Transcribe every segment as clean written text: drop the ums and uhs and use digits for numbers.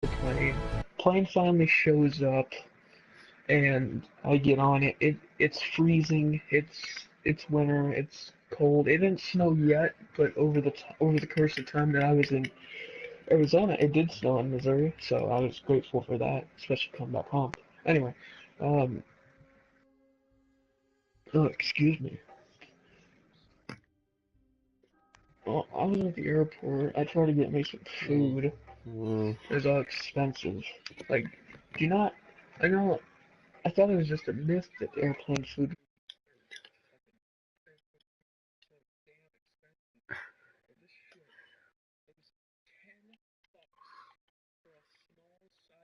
the plane. Plane finally shows up, and I get on it. It's freezing. It's winter. It's cold. It didn't snow yet, but over the course of time that I was in Arizona, it did snow in Missouri, so I was grateful for that, especially coming back home. Anyway, um, oh, excuse me. Well, I was at the airport. I tried to get me some food. It Mm. was all expensive. Like, do you not? I know. I thought it was just a myth that airplane food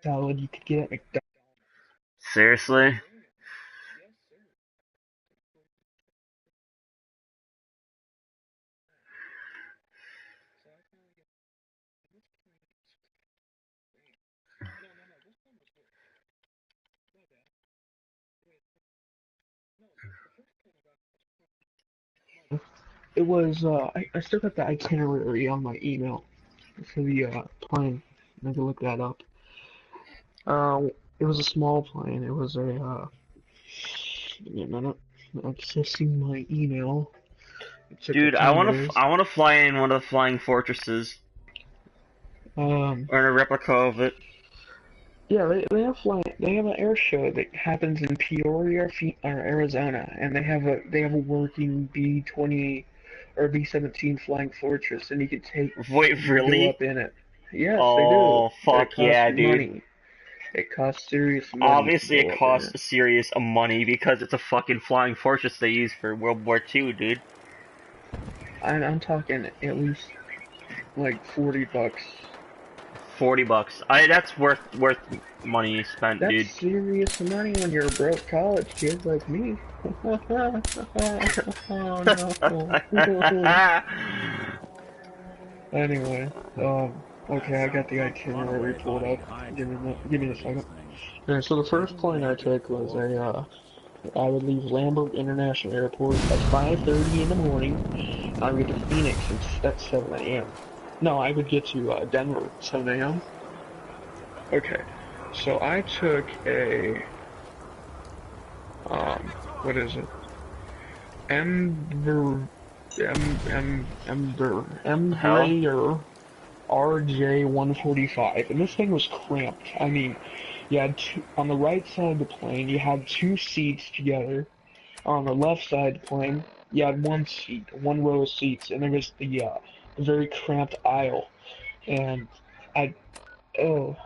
salad you could get at McDonald's. Seriously? It was. I still got the itinerary on my email for the plane. I can look that up. It was a small plane. It was a. Give me a minute. I'm accessing my email. It took a Dude, few days. I wanna fly in one of the flying fortresses. Um, Or in a replica of it. yeah, they have an air show that happens in Peoria, or Arizona, and they have a working B-20 or B-17 Flying Fortress, and Wait, you can go really? up in it. Yes, they do, Oh, but it fuck costs yeah, dude. money. It costs serious money to Obviously go it up in costs it. a serious money because it's a fucking flying fortress they used for World War II, dude. I'm talking at least like $40. $40. That's worth money spent, That's dude. serious money when you're a broke college kid like me. Oh no. Anyway, okay, I got the itinerary pulled up. Give me a second. Yeah, so the first plane I took was I would leave Lambert International Airport at 5:30 in the morning. I would get to Phoenix at 7 a.m. No, I would get to Denver at 7 a.m. Okay, so I took what is it? Ember, Hell? Embraer RJ-145, and this thing was cramped. I mean, you had on the right side of the plane, you had two seats together. On the left side of the plane, you had one seat, one row of seats, and there was the very cramped aisle. And I, when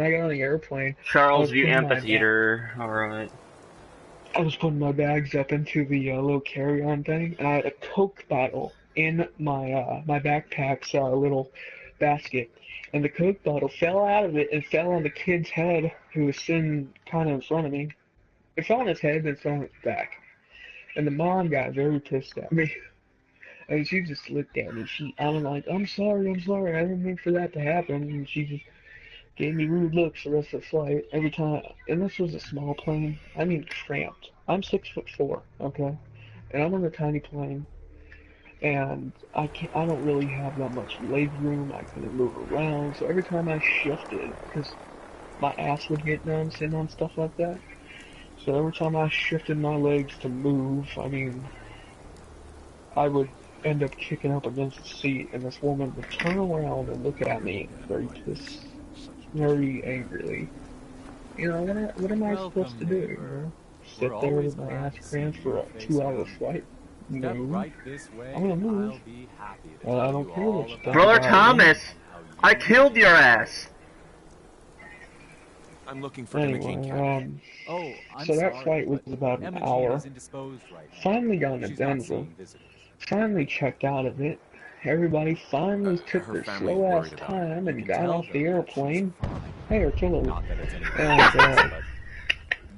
I got on the airplane, I Charles was View putting my bag, Amphitheater. Alright. I was putting my bags up into the little carry-on thing, and I had a Coke bottle in my backpack's little basket, and the Coke bottle fell out of it and fell on the kid's head who was sitting kind of in front of me. It fell on his head, then fell on his back, and the mom got very pissed at me. And she just looked at me. I'm like, I'm sorry, I didn't mean for that to happen. And she just gave me rude looks the rest of the flight every time. And this was a small plane. I mean, cramped. I'm 6'4", okay, and I'm on a tiny plane, and I don't really have that much leg room. I couldn't move around, so every time I shifted, because my ass would get numb sitting on stuff like that. So every time I shifted my legs to move, I mean, I would end up kicking up against the seat, and this woman would turn around and look at me very angrily. You know, what am I supposed to do? You know, sit there with my ass cramped for a 2-hour flight? No, I'm gonna move. I don't care what you think Brother about me. Thomas! I killed your ass! I'm looking for the McCain Anyway, cabinet. Oh, I'm so that sorry, flight was but about an Emma Keen hour. is indisposed right now. Finally got to She's not Denver. seeing visitors. Finally checked out of it. Everybody finally took Her their family's slow ass worried about her. time You and can got tell, off the though, that she's airplane. fine. Hey, artillery. Not that it's any And business, but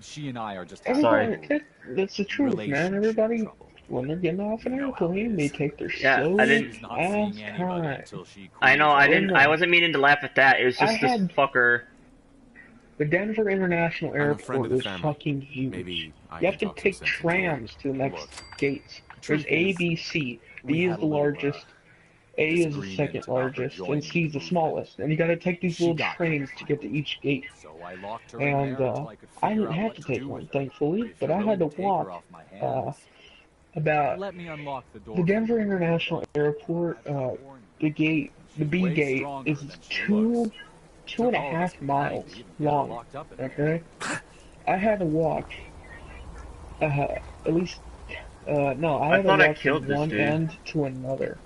she and I are just having a Sorry. everybody, little that's the truth, man. relationship Everybody, trouble. when they're getting off an You know how it airplane, they is. take their Yeah, I slow didn't. She's not ass seeing anybody time. until she I know, cools off. I No, wasn't meaning to laugh at that. It was I just this had fucker. the Denver International I'm a friend of Airport the is family. fucking huge. Maybe I You can have to talk some take sense into her. trams to the next Look, gates. There's truth A, is, B, C. we D is had a the little, largest. A This is the second agreement about her largest, and joining C is the the movement. smallest. And you gotta take these She little got there trains to get to each gate. so I locked her in And there until I could I figure didn't out have what to to take do one, with her. But thankfully, if but you're I had willing to to take her walk off my uh, hands, about let me unlock the the door for Denver you. International Airport. I gotta warn you, The gate, the she's B way gate, stronger is than she looks. two and Took a all of us half planning miles to even get her long. locked up in there. Okay, I had to walk at least. No, I I had to thought I walk killed from this one dude. end to another.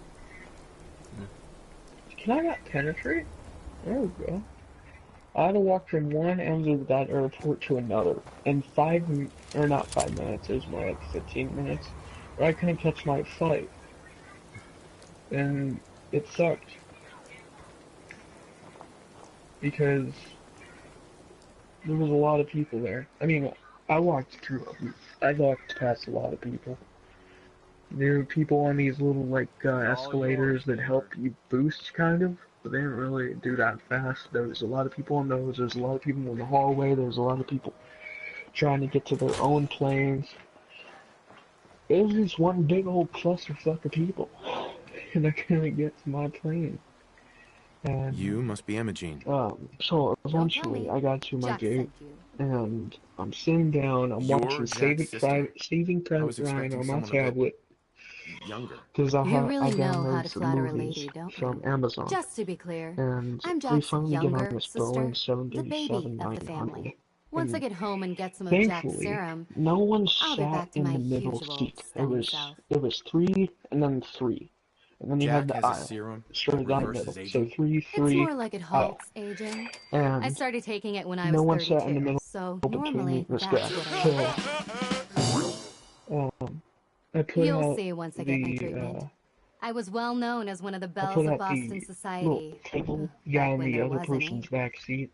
Can I not penetrate? There we go. I had to walk from one end of that airport to another in or not 5 minutes, it was more like 15 minutes, where I couldn't catch my flight, and it sucked, because there was a lot of people there. I mean, I I walked past a lot of people. There were people on these little, like, It's all yours, escalators that help Gaylord. you boost, kind of, but they didn't really do that fast. There was a lot of people on those, there was a lot of people in the hallway, there was a lot of people trying to get to their own planes. It was just one big old clusterfuck of people, and I couldn't get to my plane. And You must be Imogene. so Don't tell eventually me. I got to my Jack gate, sent you. and I'm sitting down, I'm You're watching Jack's sister? Saving I Private was Ryan expecting on my someone a bit tablet, younger. because You I really know how downloaded to some flatter a movies lady, don't from you? Amazon, Just to be clear, and I'm we Jack's finally get on younger this sister, Boeing the baby of the 737-900, family. Once I and get home and get some of Jack's thankfully serum, no one I'll be sat back to in my the middle usual seat. stunning self. It was three and then three, and then you had Jack the has a aisle serum that straight down the reverses middle. So aging. three, It's three, more like it aisle, halts aging. I and started taking it when I no was one sat in the 32, middle so between me normally and this guy. that's what I look So like. I put You'll out see once I get my the treatment. I was well known as one of the I belles put of out Boston the little society, table guy back in when the there other was any. person's back seat,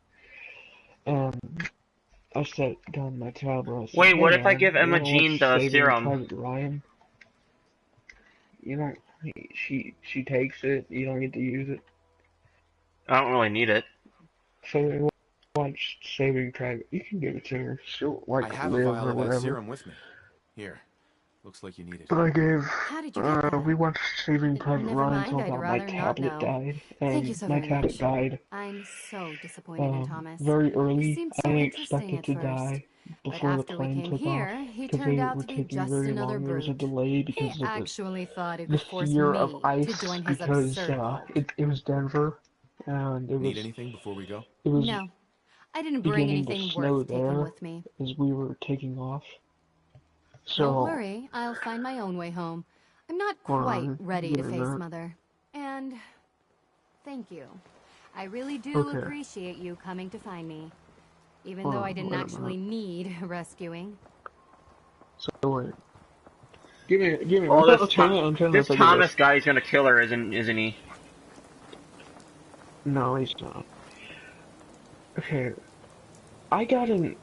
and I sat down my tablet. I said, Wait, "Hey what if I man, give you Emma wanna Jean watch the Saving serum? Private Ryan?" You know, she takes it. You don't get to use it. I don't really need it. So we watched Saving Private. You can give it to her. She'll I like have a live vial or of that whatever. serum with me. Here. Looks like you need it. But I gave. How did you get that? We watched Saving Private Never Ryan mind, until I'd about my rather not tablet know. died, Thank you and so my very tablet much. died I'm so disappointed in Thomas. very He early. seemed I so didn't expect interesting it at to first. die But before the after we plane came took off, here, he because turned they out were to be taking just very another long. There was a brute. delay He because of actually thought he the could force fear of me to ice, join his because absurd cult. it was Denver, and Need anything before we go? it was No, I didn't bring beginning to anything snow worth taking there with me. as we were taking off. Don't So, worry, I'll find my own way home. I'm not hold quite on, ready to doing face that. Mother. And thank you. I really do Okay, appreciate you coming to find me. Even hold though on, I didn't wait a actually minute. need rescuing. So wait, give me. Oh, I'll turn this this like this. Thomas guy is gonna kill her, isn't he? No, he's not. Okay, I got into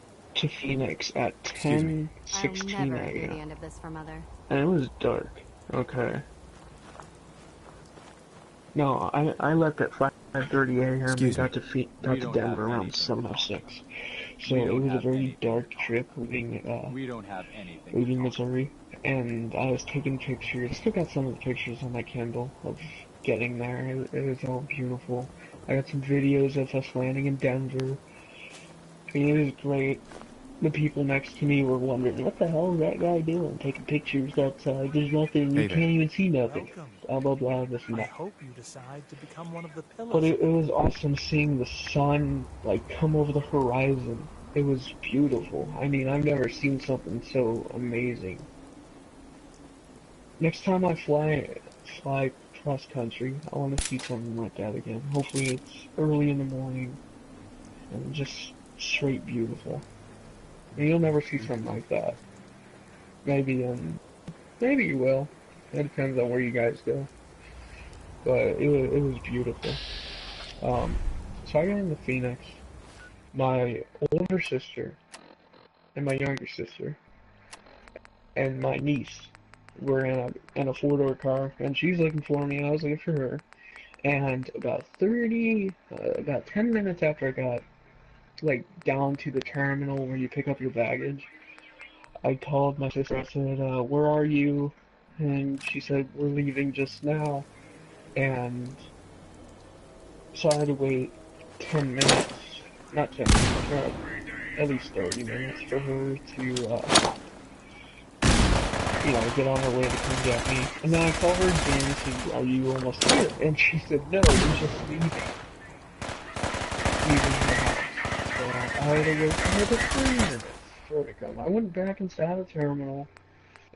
Phoenix at Excuse me. I'll 10:16 never hear the a.m. end of this from Mother. and it was dark. Okay. No, I left at 5:30 a.m. and Excuse me. We got to don't have Denver around anything in 7:06. common. We So it don't was a have very anything in dark common. trip We don't have anything in leaving common. Missouri, and I was taking pictures. Still got some of the pictures on my Kindle of getting there. It was all beautiful. I got some videos of us landing in Denver. I mean, it was great. The people next to me were wondering, what the hell is that guy doing? Taking pictures outside. There's nothing. You Hey can't there. even see nothing. Welcome. Blah blah blah. This and I that. hope you decide to become one of the But pillars of it the was community. awesome seeing the sun like come over the horizon. It was beautiful. I mean, I've never seen something so amazing. Next time I fly cross country, I want to see something like that again. Hopefully it's early in the morning and just straight beautiful. And you'll never see something like that. Maybe maybe you will. It depends on where you guys go. But it was beautiful. So I got into Phoenix. My older sister and my younger sister and my niece were in a four-door car, and she's looking for me, and I was looking for her. And about 10 minutes after I got like down to the terminal where you pick up your baggage, I called my sister. I said, "Where are you?" And she said, "We're leaving just now." and so I had to wait 10 minutes, not 10 minutes, at least 30 minutes for her to, get on her way to come get me. And then I called her again and said, "Are you almost here?" And she said, "No, we're just leaving the house." So I had to wait another 3 minutes for her to come. I went back inside the terminal,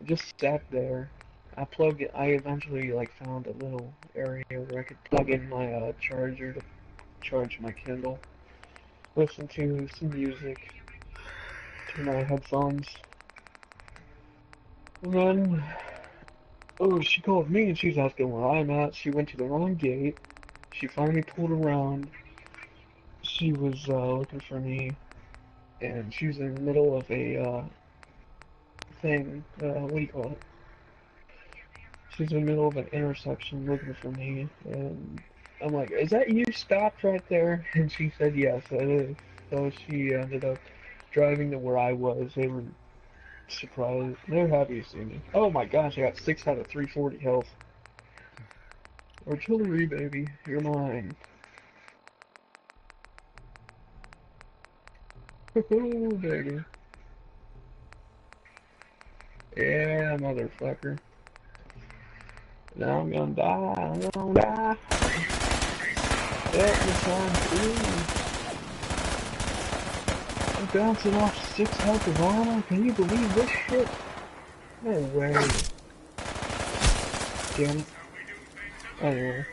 I just sat there. I eventually, found a little area where I could plug in my, charger to charge my Kindle, listen to some music through my headphones. And then, oh, she called me and she was asking where I'm at. She went to the wrong gate. She finally pulled around. She was looking for me, and she was in the middle of a thing. What do you call it? She was in the middle of an intersection looking for me, and I'm like, "Is that you stopped right there?" And she said, "Yes, it is." So she ended up driving to where I was. They were surprised. They were happy to see me. Oh my gosh, I got 6 out of 340 health. Artillery, baby, you're mine. Oh, baby. Yeah, motherfucker. Now I'm gonna die. I'm gonna die. Help me, time, please. I'm bouncing off 6 health of armor. Can you believe this shit? No way. Damn it. Anyway.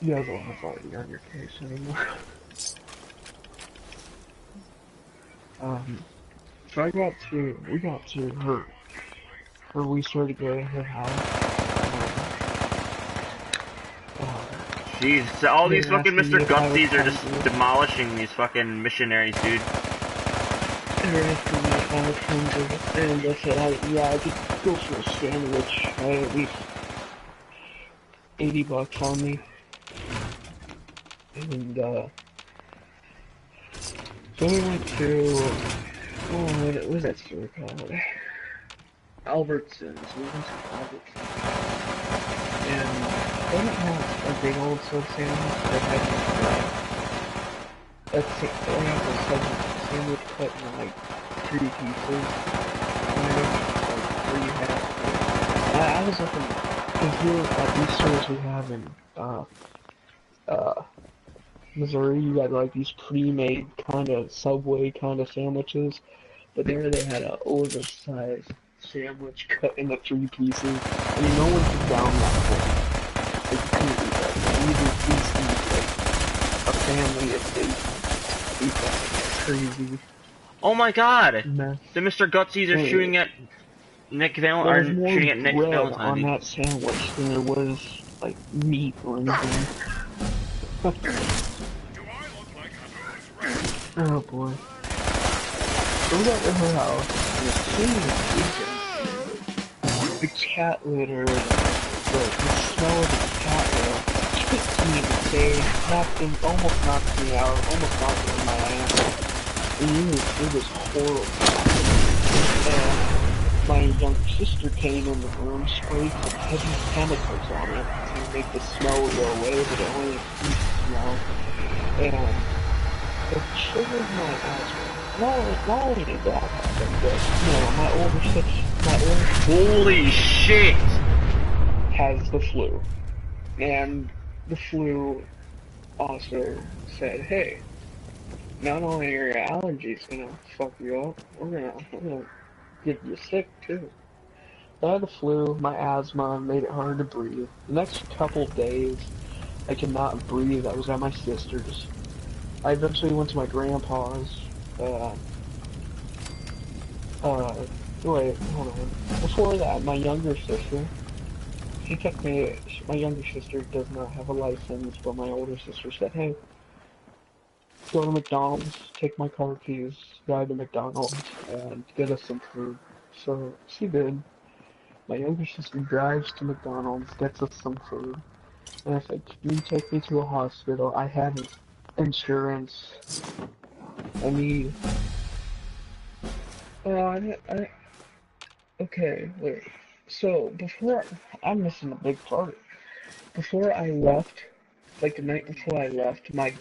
You guys don't want to follow me on your case anymore. So we got to we started to go to her house. Jeez, all They these were fucking asking me Mr. if I was Gutsies are just hungry. demolishing these fucking missionaries, dude. They were asking me if I was hungry, and I said, I could go for a sandwich. I had at least $80 on me. And, so we went to, what was that store called? Albertsons. We went to Albertsons. And they don't have a big old sub sandwich. They have a sandwich cut in like 3 pieces. Where you have, I was looking, because here at these stores we have in, Missouri, you got like these pre-made kind of Subway kind of sandwiches, but there they had an oversized sandwich cut into 3 pieces. I mean, no one could down that thing. Like, you couldn't eat that. You just feast like a family of 8 eat that crazy Oh my god! mess. The Mr. Gutsies are shooting at There was more shooting at Nick bread Valentine. on that sandwich than there was like meat or anything. Oh boy. So we got to her house, and as soon as the cat litter, the smell of the cat litter kicked me in the face, almost knocked me out, almost knocked me in my ass. And it was horrible. And my younger sister came in the room, sprayed some heavy chemicals on it to make the smell go away, but it only increased the smell. And it triggered my asthma. Not only did that happen, but, my older Holy shit! has the flu. And the flu also said, "Hey, not only are your allergies gonna fuck you up, we're gonna get you sick too." So I had the flu, my asthma made it hard to breathe. The next couple days, I could not breathe. I was at my sister's. I eventually went to my grandpa's. Wait, hold on. Before that, my younger sister, she took me, my younger sister does not have a license, but my older sister said, "Hey, go to McDonald's, take my car keys, drive to McDonald's, and get us some food." So she did. My younger sister drives to McDonald's, gets us some food, and I said, "Can you take me to a hospital? I have insurance. I need." Okay, wait. So, I'm missing a big part. before I left, like the night before I left, my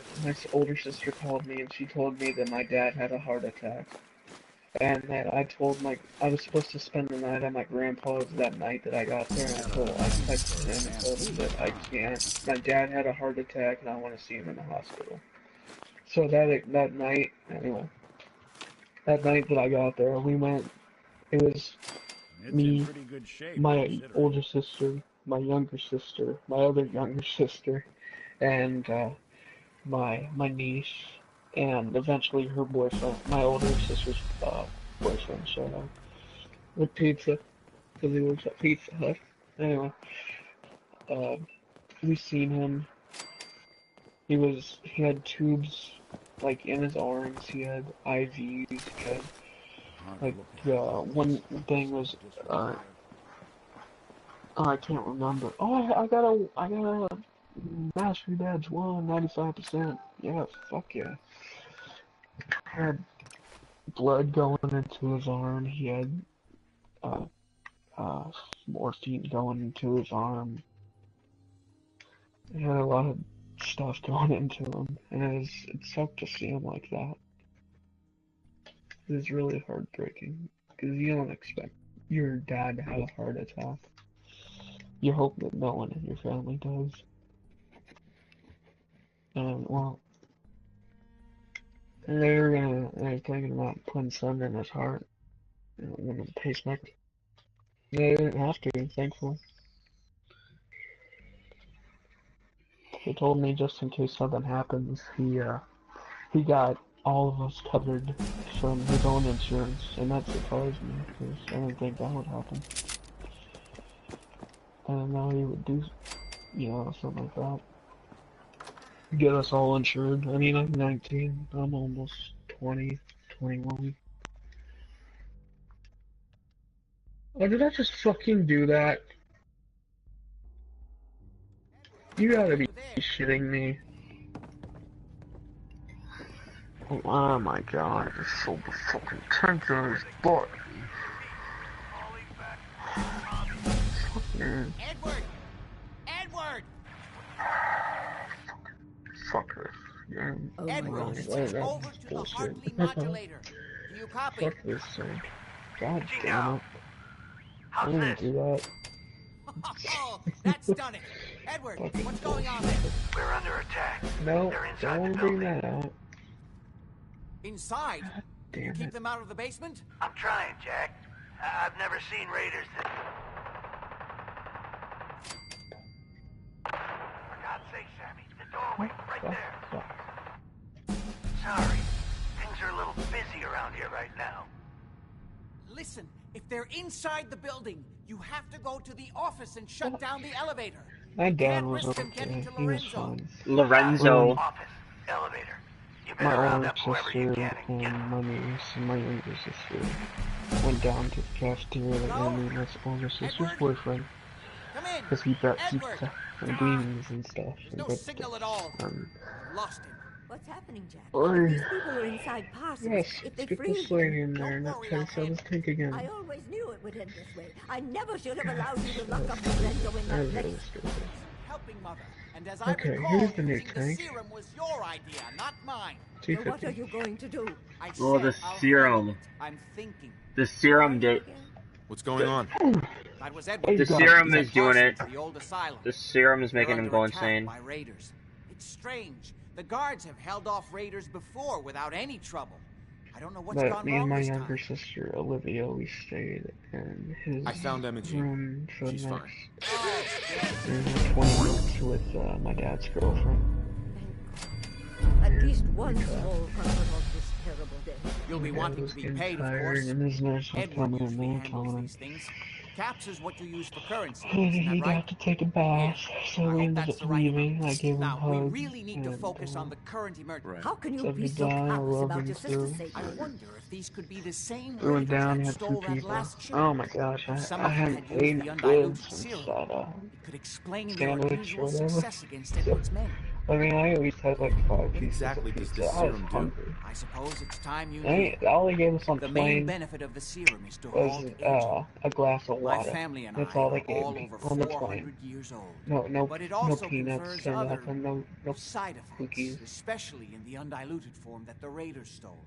older sister called me and she told me that my dad had a heart attack. And that I was supposed to spend the night at my grandpa's that night that I got there, and I texted him and told him that I can't. My dad had a heart attack, and I want to see him in the hospital. So that night, anyway, that night that I got there, we went. It was me, my older sister, my younger sister, my other younger sister, and my niece, and eventually her boyfriend, my older sister's boyfriend showed up with pizza, because he works at Pizza Hut. Anyway, we seen him. He had tubes, like, in his arms. He had IVs. He had, like, one thing was, oh, I can't remember. Oh, I got a Mastery Badge 1, 95%. Yeah, fuck yeah. Had blood going into his arm. He had, morphine going into his arm. He had a lot of stuff going into him, and it sucked to see him like that. It was really heartbreaking, because you don't expect your dad to have a heart attack. You hope that no one in your family does. And, well, they were thinking about putting something in his heart, one of the pacemakers. They didn't have to, thankfully. He told me just in case something happens, he got all of us covered from his own insurance, and that surprised me, because I didn't think that would happen. I didn't know he would do, something like that. Get us all insured. I mean, I'm 19, I'm almost 20, 21. Oh, did I just fucking do that? You gotta be shitting me. Oh my god, I just sold the fucking tank on his butt. Fucking... Edward! Fuck this game. Edward, switch over to the Hartley modulator. Do you copy? Fuck this thing. God damn it. I didn't do that. Oh, that's done it. Edward, what's going on there? We're under attack. No, They're inside don't the bring building. that out. Inside? God You damn keep it. them out of the basement? I'm trying, Jack. I've never seen raiders that... For God's sake, Sammy, the doorway, right there. Sorry. Things are a little busy around here right now. Listen, if they're inside the building, you have to go to the office and shut down the elevator. My dad Can't was risk them okay. getting to He was Lorenzo. fine. Lorenzo. Office, elevator. You better My round older up whoever you sister can and get and my niece and my younger sister went down to the cafeteria to go meet my older sister's boyfriend, Come in. because he brought Edward. pizza and beans and stuff. There's And no good signal stuff. at all. Lost him. What's happening, Jack? Oi. These people are inside parcels. Yes, If they get freeze this lady in Don't there and not worry, try I'll to sell handle this tank again. I always knew it would end this way. I never should have allowed you to lock up Lorenzo in That that was really place. stupid. Helping Mother. And as I Okay, recall, here's the new using the tank. serum was your idea, not mine. So what are 250. you going to do? I Oh, said the I'll serum. handle it. I'm thinking. The serum did. What's going on? That was Edward. The serum is doing it. The old asylum. The serum is They're making him under go attack insane. by raiders. It's strange. The guards have held off raiders before without any trouble. I don't know what's But gone me and wrong my this younger time. sister, Olivia, we stayed in his I found Emma Jean. room for the She's next fine. 20 minutes with my dad's girlfriend. At least one small comfort of this terrible day. You'll be My dad wanting was to be getting paid, of tired, course. and his nurse was Edward coming in usually there handles telling him these things. Caps is what you use for currency. he Isn't that got right? to take a bath, so I we hope ended that's up the right leaving. amount. I gave him Now, a we hug. really need to and, focus on the current emergency. Right. How can you So be we so died, callous love about him your sister's too. sake? I wonder if these could be the same We went raiders down, that we had two stole that people. last ship. Oh my gosh, Some I of them haven't had used eaten the good undiluted since serum. that It could explain their sandwich or unusual whatever. success against Edward's men. I mean, I at least had like 5 What pieces exactly of does pizza. this I was serum do? hungry. I suppose it's time you I knew. all he gave us on The main plane benefit of the serum is to was halt aging. a glass of My water. family and That's I all they are gave all me over on the 400 plane. years old. No But it no also peanuts confers or other nothing. No side effects, cookies. especially in the undiluted form that the Raiders stole.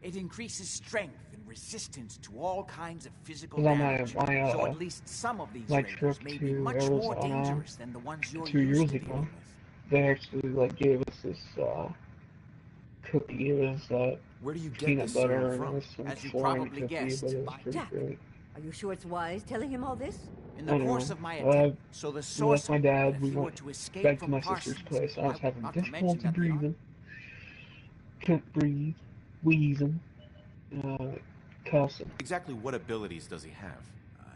It increases strength and resistance to all kinds of physical Cause on damage. my So at least some of these my Raiders trip may be to much more Arizona dangerous than the ones you're 2 used years to ago, dealing with. they actually like gave us this cookie. It was Where do you get peanut this butter serum and it from? was some As you foreign probably cookie, guessed, but it was by pretty Jack. great. Are you sure it's wise telling him all this? In I the don't course know. of my attempt, so the We source left my of it, that dad. if We he were went to escape back to from my sister's Parsons, place. I was having not to mention difficulty that the breathing. Couldn't breathe. Wheezing. Cussing. Exactly what abilities does he have?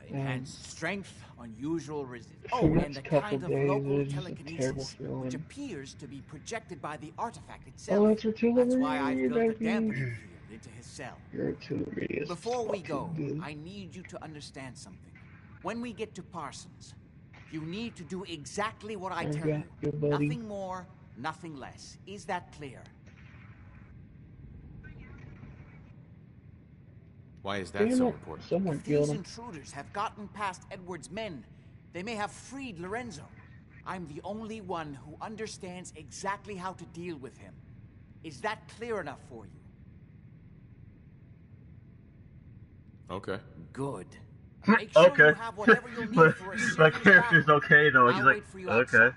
Enhanced strength, unusual resistance. For Oh, the and next the couple kind of days, local it was just a terrible telekinesis, feeling. which appears to be projected by the artifact Oh, itself. it's artillery, That's why I've built a baby. dampening field into his cell. Your artillery is Before we go, fucking good. I need you to understand something. When we get to Parsons, you need to do exactly what I tell Okay, you. good buddy. Nothing more, nothing less. Is that clear? Why is that Damn so it, important? someone If killed these him. intruders have gotten past Edward's men, they may have freed Lorenzo. I'm the only one who understands exactly how to deal with him. Is that clear enough for you? Okay. Good. Make sure you have whatever you'll need for a My serious character's battle. okay though. He's I'll like, wait for you okay, outside.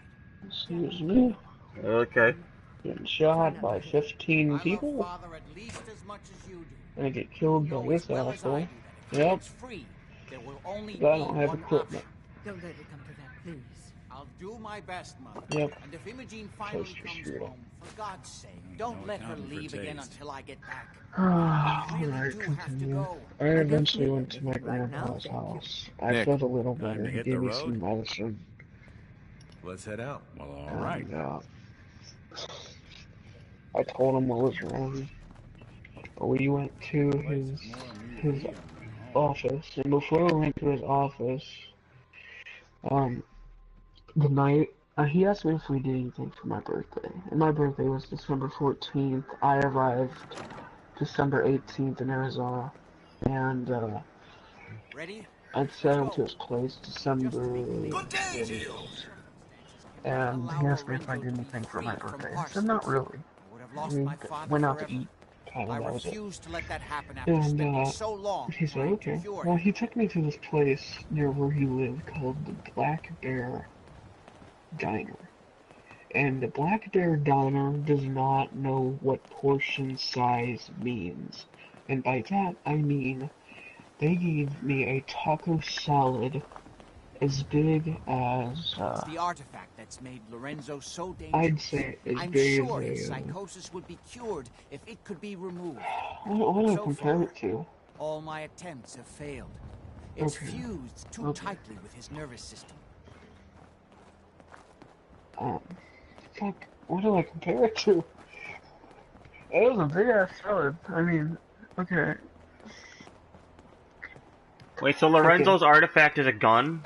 Excuse me. okay. Getting shot by 15 I love people? Father at least as much as you do. And I get killed You by know this as well as I asshole. do that if he Yep. gets free, there will only be I don't have one equipment. option. Don't let it come to that, please. I'll do my best, Mother. Yep. And if Imogene finally Toaster comes strudel. home, for God's sake, don't let her leave again until I get back. Alright, do have to continue. go. I eventually went to my grandpa's house. I Nick, felt a little time better. to He hit gave the me road? some medicine. Let's head out. Well, all right. And, I told him what was wrong. We went to his office, and before we went to his office, the night he asked me if we did anything for my birthday, and my birthday was December 14th. I arrived December 18th in Arizona, and Ready? I'd settled to his place December 8th. And he asked me if I did anything for my birthday. I said not really. I would have I lost mean, my father went out to forever. eat. Kind I of, that was it. refuse to let that happen after And spending so long he said, trying okay. to cure Well, him. he took me to this place near where he lived called the Black Bear Diner. And the Black Bear Diner does not know what portion size means. And by that, I mean they gave me a taco salad as big as, It's the artifact that's made Lorenzo so dangerous. I'd say as I'm big sure as his a, psychosis would be cured if it could be removed. what do I So compare far, it to? all my attempts have failed. It's Okay. fused too Okay. tightly with his nervous system. Fuck, what do I compare it to? It was a big ass salad. I mean, okay. Wait, so Lorenzo's artifact is a gun?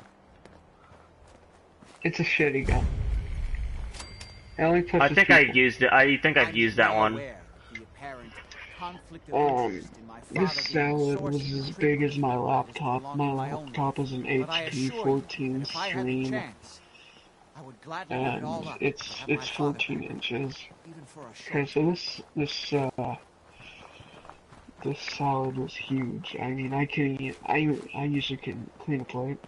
It's a shitty gun. It only pushes I think people. I've used it. I think I've I'm used that well one. aware of the apparent conflict of interest in my father This being salad source was of as the big as my treatment laptop. belonging My to my own laptop is an But I HP assure you 14 that if I had the stream, chance, I would gladly give it and all up to it's have my father 14 back, inches. even for a Okay, short so this salad was huge. I mean, I can eat. I usually can clean a plate,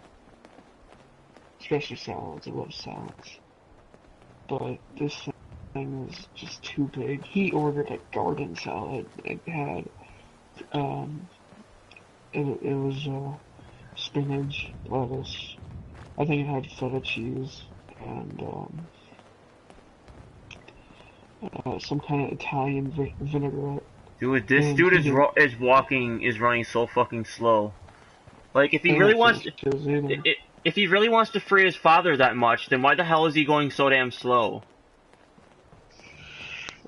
especially salads. I love salads, but this thing was just too big. He ordered a garden salad. It had it was spinach, lettuce. I think it had feta cheese and some kind of Italian vinaigrette. Dude, this dude is running so fucking slow. Like, if he I really don't wants, think it was either. if he really wants to free his father that much, then why the hell is he going so damn slow?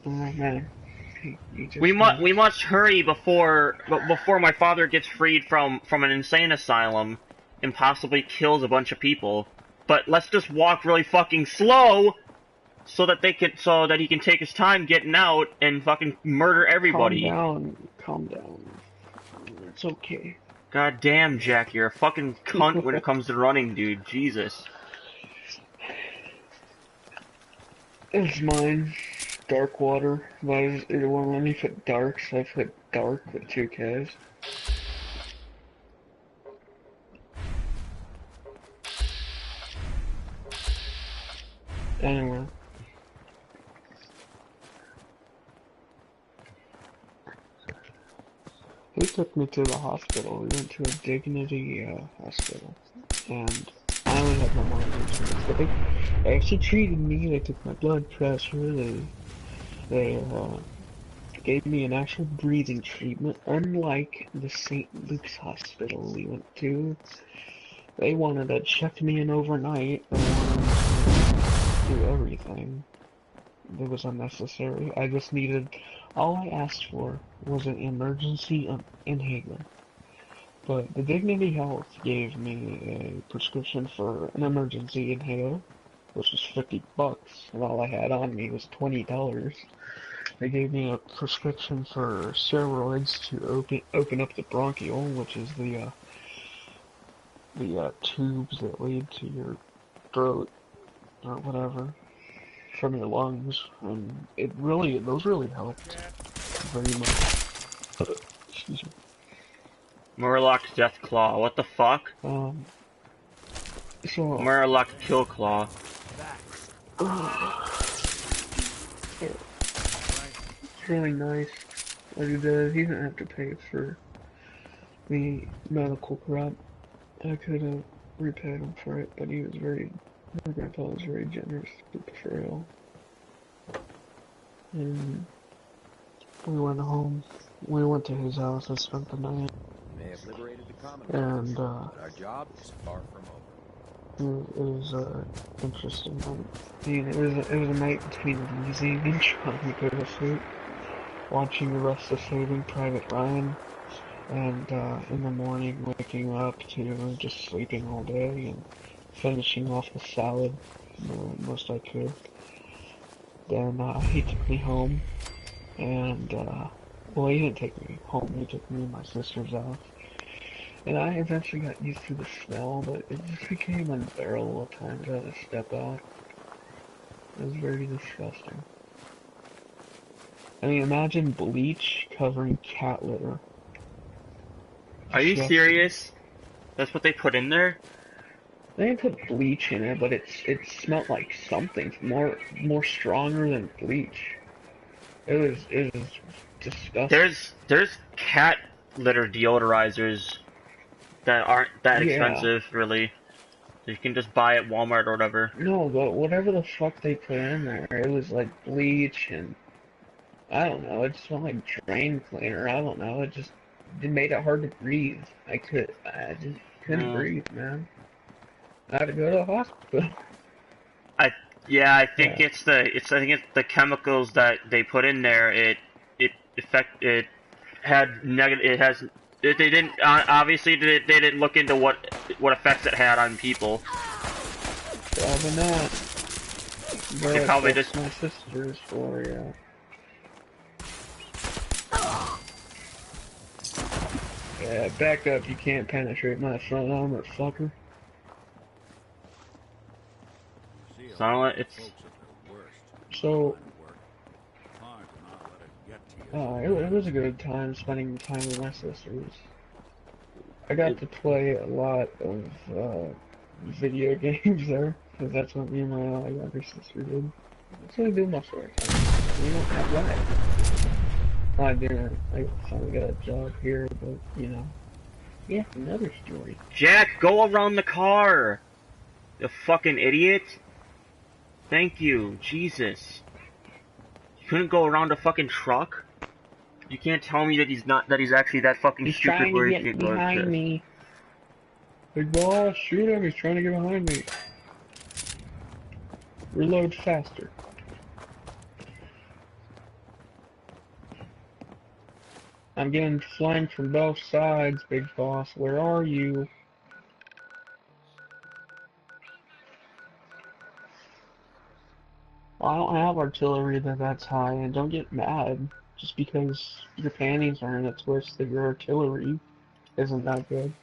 Oh man. He just We must hurry before my father gets freed from an insane asylum and possibly kills a bunch of people. But let's just walk really fucking slow so that he can take his time getting out and fucking murder everybody. Calm down. It's okay. God damn, Jack, you're a fucking cunt when it comes to running, dude. Jesus. It's mine. Dark water. But it won't let me put dark, so I put dark with 2 Ks. Anyway. He took me to the hospital. We went to a Dignity hospital. And I only had my mom's insurance, but they actually treated me. They took my blood pressure. They gave me an actual breathing treatment, unlike the St. Luke's hospital we went to. They wanted to check me in overnight and wanted to do everything. It was unnecessary. I just needed, all I asked for was an emergency inhaler. But the Dignity Health gave me a prescription for an emergency inhaler, which was $50, and all I had on me was $20. They gave me a prescription for steroids to open up the bronchiole, which is the tubes that lead to your throat or whatever from your lungs, and those really helped very much. Excuse me. Murloc's Death Claw. What the fuck? So Murloc Kill Claw. It's really nice what he does. He didn't have to pay for the medical crap. I could have repaid him for it, but my grandpa was very generous with the frail. And we went home. We went to his house and spent the night. We may have liberated the Commonwealth, And but our job is far from over. it was interesting night. I mean, it was a night between losing and trying to go to sleep, watching the rest of Saving Private Ryan, and in the morning waking up to just sleeping all day and finishing off the salad the most I could. Then he took me home, and well, he didn't take me home. He took me to my sister's house. And I eventually got used to the smell, but it just became unbearable at times. I had to step out. It was very disgusting. I mean, imagine bleach covering cat litter. Are you serious? That's what they put in there? They didn't put bleach in it, but it smelled like something more stronger than bleach. It was disgusting. There's cat litter deodorizers that aren't that expensive, really. You can just buy at Walmart or whatever. No, but whatever the fuck they put in there, it was like bleach and I don't know. It smelled like drain cleaner. I don't know. It made it hard to breathe. I just couldn't breathe, man. I had to go to the hospital. I think it's the chemicals that they put in there. They didn't obviously they didn't look into what effects it had on people. Probably not. But They probably that's just my sister's for, yeah. Yeah, back up. You can't penetrate my front armor, fucker. It's so. It was a good time spending time with my sisters. I got to play a lot of video games there, because that's what me and my younger sister did. That's what I do most of the time. We don't have lives. Well, I didn't. I finally got a job here, but you know. Yeah, another story. Jack, go around the car! You fucking idiot! Thank you, Jesus. You couldn't go around a fucking truck? You can't tell me that he's actually that fucking stupid. He's trying to get behind me. Big boss, shoot him, he's trying to get behind me. Reload faster. I'm getting flanked from both sides, big boss. Where are you? I don't have artillery that's high, and don't get mad just because your panties are in a twist that your artillery isn't that good.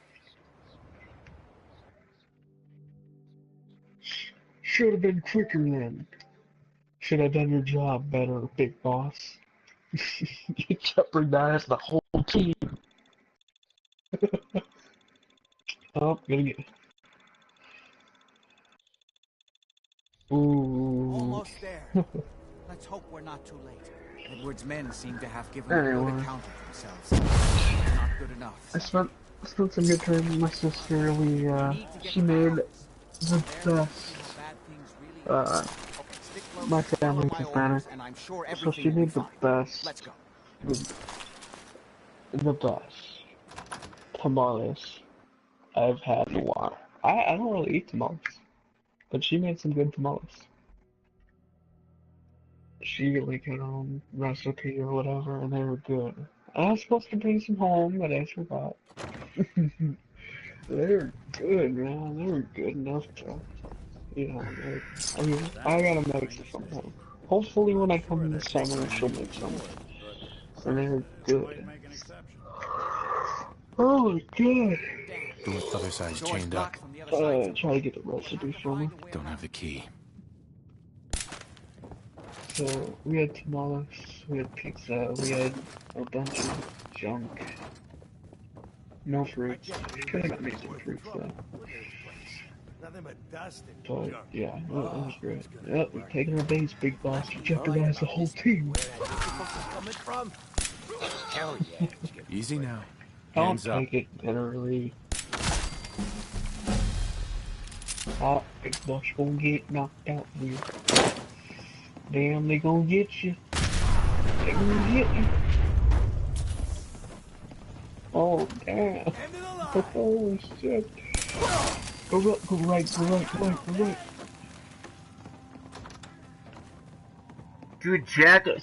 Should have been quicker then. Should have done your job better, big boss. You jeopardized the whole team. Oh, gonna get. Ooh. Almost there. Let's hope we're not too late. Edward's men seem to have given a good Anyway. account of themselves. Not good enough. I spent some good time with my sister. She made the best. My family's Hispanic, so she made the best. The best tamales I've had in a while. I don't really eat tamales, but she made some good tamales. She like had her own recipe or whatever, and they were good. I was supposed to bring some home, but I forgot. They were good, man. They were good enough to, you know, like, I mean, I gotta make some sometime. Hopefully when I come in the summer, she'll make some. And they were good. Oh my god. The other side's chained up. Try to get the recipe from her. Don't have the key. So, we had tamales, we had pizza, we had a bunch of junk. No fruits. Could have got me some fruits though. But, yeah, it was great. Yep, we're taking our base, big boss. You jeopardized the whole team. Easy now. Don't Hands up. take it literally. Oh, big boss gonna get knocked out here. Damn, they gonna get you. They gonna get you. Oh, damn. Oh, shit. Go right, go right, go right, go right, go right. Dude, Jack is...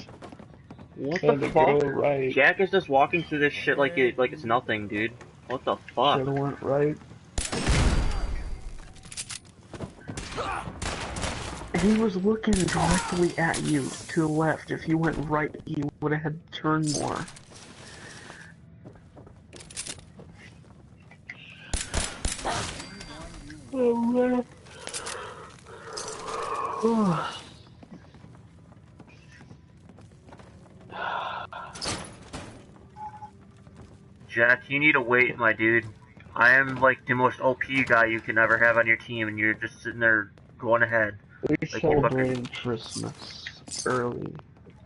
What the fuck? Right. Jack is just walking through this shit like it's nothing, dude. What the fuck? Should've went right. He was looking directly at you to the left. If you went right, you would have had to turn more. Oh, man. Oh. Jack, you need to wait, my dude. I am like the most OP guy you can ever have on your team, and you're just sitting there going ahead. We like celebrated Christmas early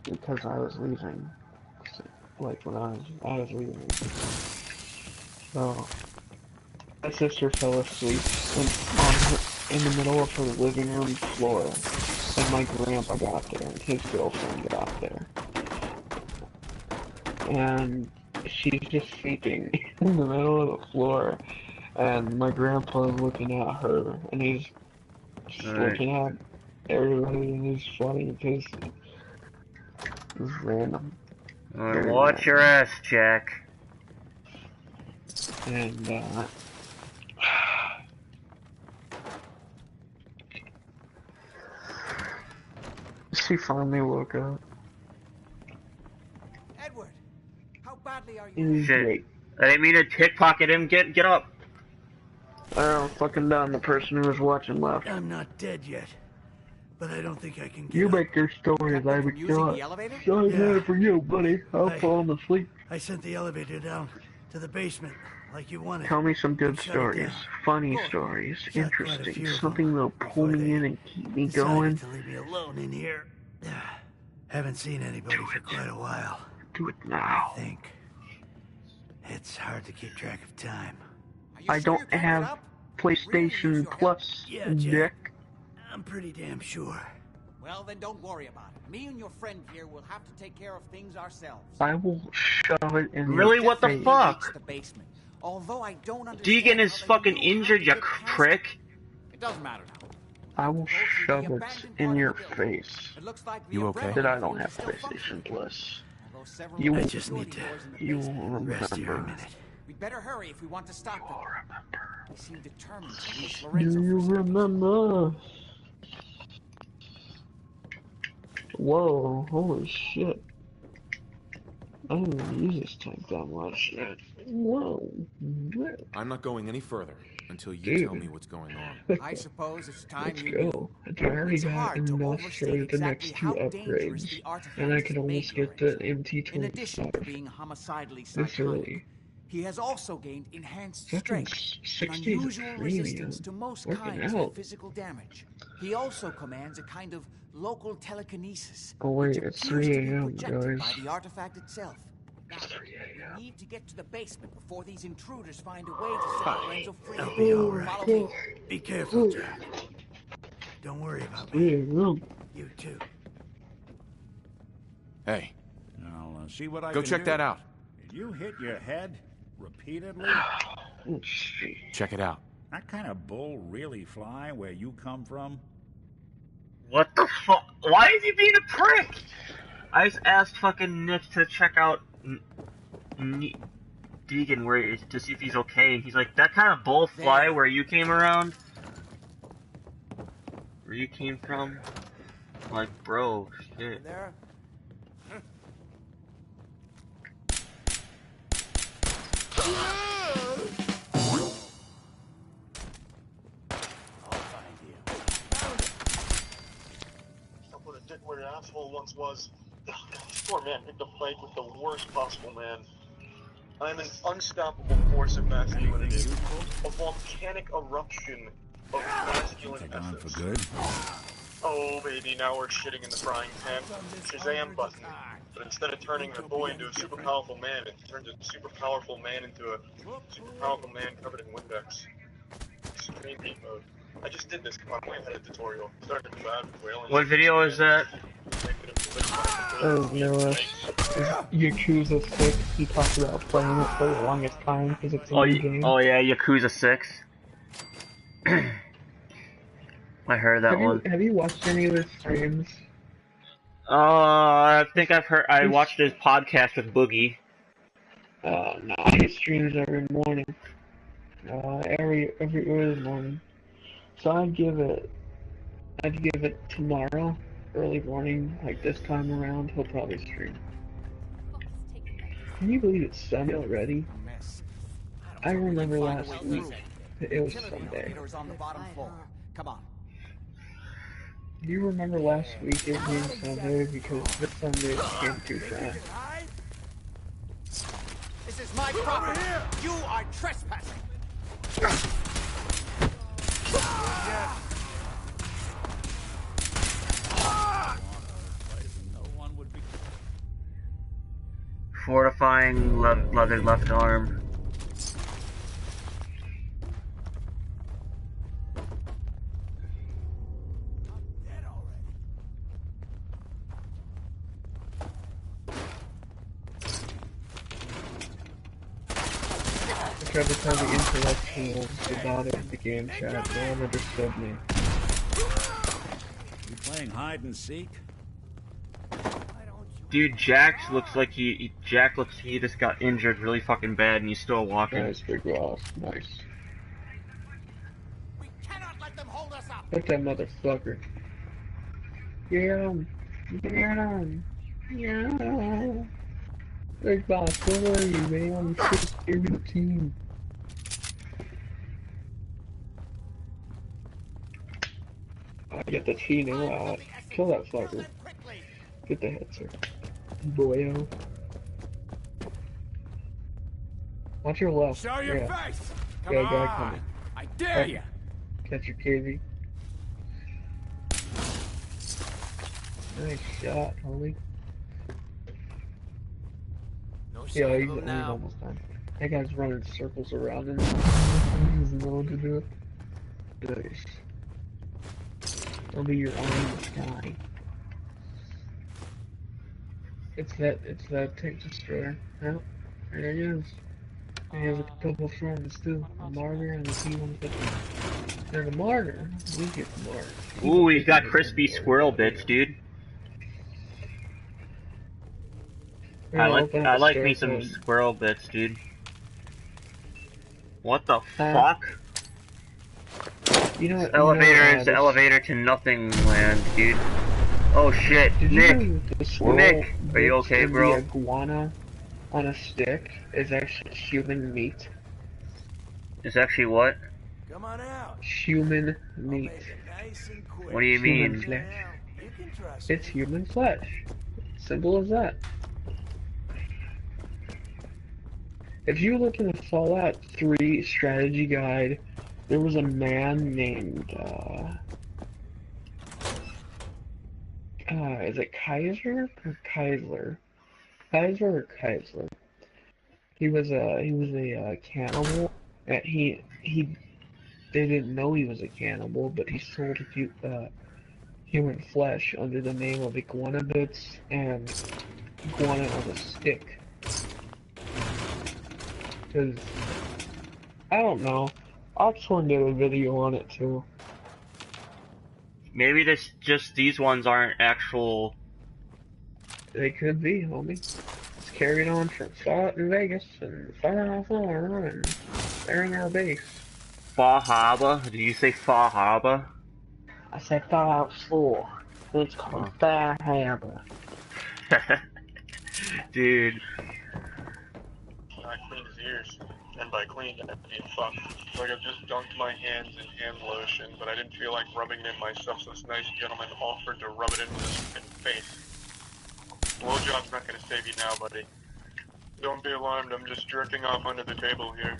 because I was leaving. Like when I was leaving. So my sister fell asleep in the middle of her living room floor, and my grandpa got there, and his girlfriend got there, and she's just sleeping in the middle of the floor, and my grandpa's looking at her, and he's just looking at everybody, and it's funny because it's random. Watch your ass, Jack. And she finally woke up. Edward, how badly are It you? was great. I didn't mean to pickpocket him. Get up. Oh, fucking down. The person who was watching left. I'm not dead yet, but I don't think I can get You up. make your stories, I would not. Sorry Yeah. for you, buddy. I'll fall asleep. I sent the elevator down to the basement, like you wanted. Tell me some good Shut it stories. down. Funny stories. Shot quite a Interesting. few of Something that'll pull me in and keep me Decided going. to leave me alone in here. Haven't seen anybody for quite a while. Do it now. I think it's hard to keep track of time. I don't have PlayStation Plus, Yeah, Dick. Jack. I'm pretty damn sure. Well, then don't worry about it. Me and your friend here will have to take care of things ourselves. I will shove it in Really? your What the face. fuck? The basement. Although I don't understand Deegan is how they fucking know injured, how you to get past prick. it doesn't matter now. I will shove it in your face. It looks like You okay? That I don't have PlayStation Plus. You I will, just need to you will rest here a remember. minute. We'd better hurry if we want to stop them. Remember. They seem determined to reach Do Lorenzo. you remember? Whoa, holy shit. I didn't even use this tank that much yet. Whoa. I'm not going any further until you Dude. tell me what's going on. I suppose it's time Let's you go. knew. I already It's got hard to enough overstate for the exactly next two how dangerous upgrades. the artifact And I is can to almost make, get the Lorenzo. In addition to MT-25 being homicidally this psychotic, early. he has also gained enhanced Fucking strength, an 60 is a unusual resistance to premium. most Working kinds out. of physical damage. He also commands a kind of local telekinesis, Oh wait, which it's appears 3 to be a.m. projected guys. by the artifact itself. Now, It's 3 we a.m. need to get to the basement before these intruders find a way to set Lorenzo free. I'll be all Follow right. me. Be careful, Jack. Don't worry about 3 me. a.m. You too. Hey, I'll see what I go can check do. that out. Did you hit your head repeatedly? Oh shit. Check it out. That kind of bull really fly where you come from? What the fuck? Why is he being a prick? I just asked fucking Nick to check out Deegan where he is to see if he's okay, and he's like, that kind of bull fly where you came around? Where you came from? I'm like, bro, shit. There. Stop what a dick where your asshole once was. Oh, God, this poor man picked a fight with the worst possible man. I'm an unstoppable force of masculinity. A volcanic eruption of masculine Take on essence. for good? Oh, baby, now we're shitting in the frying pan. Shazam button. But instead of turning a boy into a super powerful man, it turns a super powerful man into a super powerful man covered in Windex. Extreme heat mode. I just did this on my edit tutorial. Started from bad whaling. What video is that? Oh, no, Yakuza 6, he talked about playing it for the longest time because it's a new game. Oh yeah, Yakuza 6. I heard that one. Have you watched any of his streams? I think I've heard. I watched his podcast with Boogie. No, he streams every morning. Every early morning. So I'd give it tomorrow, early morning, like this time around. He'll probably stream. Can you believe it's Sunday already? I remember last week it was Sunday. Come on. Do you remember last week it being Sunday? Because this Sunday came too fast. This is my property. You are trespassing. Fortifying leather left arm. I tried to tell the intellectuals about it in the game chat, no one understood me. You playing hide and seek? Dude, Jack looks like he just got injured really fucking bad and he's still walking. Nice, big loss. Nice. We cannot let them hold us up. Hit that motherfucker. Get him. Get him. Yeah. Big boss, where are you, man? You should steer the team. I get the Chino out. Kill that fucker. Get the head, sir. Boyo. Watch your left. Show your yeah. face! Come on. Guy coming. I dare you! Catch your KV. Nice shot, homie. No Yeah, sign he's of him now. almost done. That guy's running circles around him. He doesn't know what to do. Nice. I'll be your eye in the sky. It's that tank destroyer. Yep, there he is. He has a couple friends too. A martyr and a T-150. They're the martyr. We get the martyr. Ooh, he's got crispy squirrel bits, dude. Yeah, I like me some squirrel bits, dude. What the fuck? You know, This elevator is the elevator to nothing land, dude. Oh shit, Did you Nick! know the squirrel Nick, are you bits okay, in the bro? iguana on a stick is actually human meat? It's actually what? Come on out. Human I'll meat. make it nice and quick. What do you Human mean? flesh. You can trust It's me. human flesh. Simple as that. If you look in the Fallout 3 strategy guide, there was a man named, is it Kaiser or Kaisler? Kaiser or Kaisler? He was a cannibal. And they didn't know he was a cannibal, but he sold human flesh under the name of iguana bits and iguana on a stick. Cause I don't know. Oxhorn did a video on it too. Maybe these ones aren't actual. They could be, homie. It's carried on from Fallout in Vegas and Fallout 4 and they're in our base. Fall Harbor? Did you say Fall Harbor? I said Fallout 4. It's called Fall Harbor. Dude. I cleaned his ears. And by clean, I mean fucked. Like I've just dunked my hands in hand lotion, but I didn't feel like rubbing it in myself, so this nice gentleman offered to rub it into his face. Blowjob's not gonna save you now, buddy. Don't be alarmed, I'm just jerking off under the table here.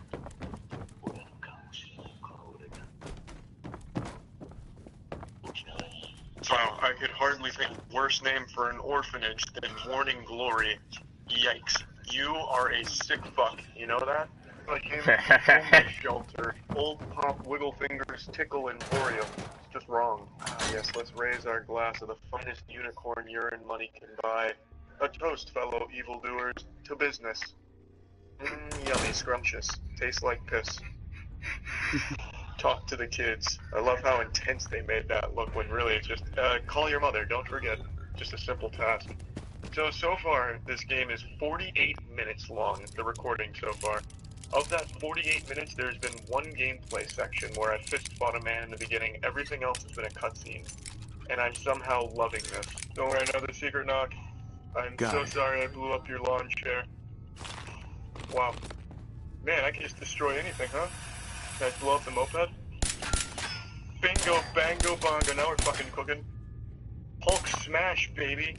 Wow, I could hardly think of a worse name for an orphanage than Morning Glory. Yikes. You are a sick fuck, you know that? I came from a homeless shelter. Old Pop, Wiggle Fingers, Tickle, and Oreo. It's just wrong. Ah, yes, let's raise our glass of the finest unicorn urine money can buy. A toast, fellow evildoers, to business. Yummy, scrumptious. Tastes like piss. Talk to the kids. I love how intense they made that look when really it's just, call your mother, don't forget. Just a simple task. So far, this game is 48 minutes long, the recording so far. Of that 48 minutes, there's been one gameplay section where I fist fought a man in the beginning. Everything else has been a cutscene. And I'm somehow loving this. Don't worry, another secret knock. I'm so sorry I blew up your lawn chair. Wow. Man, I can just destroy anything, huh? Can I blow up the moped? Bingo, bango, bongo, now we're fucking cooking. Hulk smash, baby.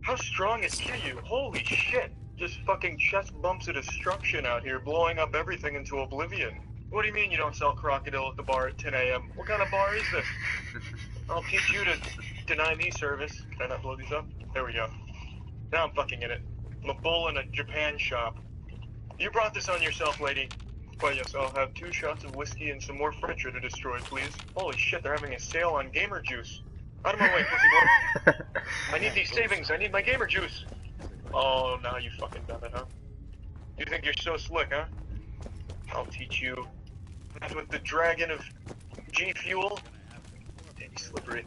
How strong is you? Holy shit. Just fucking chest bumps of destruction out here, blowing up everything into oblivion. What do you mean you don't sell crocodile at the bar at 10 a.m.? What kind of bar is this? I'll teach you to deny me service. Can I not blow these up? There we go. Now I'm fucking in it. I'm a bull in a Japan shop. You brought this on yourself, lady. Why, yes, I'll have 2 shots of whiskey and some more furniture to destroy, please. Holy shit, they're having a sale on gamer juice. Out of my way, pussy boy. I need these savings. I need my gamer juice. Oh, now you fucking done it, huh? You think you're so slick, huh? I'll teach you. That's with the dragon of G Fuel. Damn, he's slippery.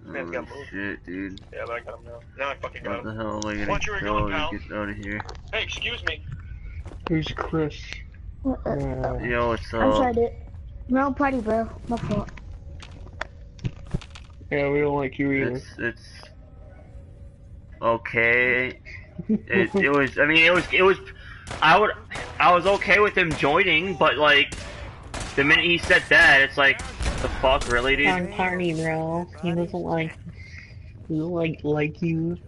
Man's got moved. Shit, dude. Yeah, but I got him now. Now I fucking got him. What the hell am I gonna Watch where you're going, pal. Get out of here. Hey, excuse me. Who's Chris? Yo, what's up? I'm sorry, dude. Wrong party, bro. My fault. Yeah, we don't like you either. It's okay. It was. I mean, it was. I was okay with him joining, but like, the minute he said that, it's like, the fuck, really, dude? Wrong party, bro. He doesn't like you.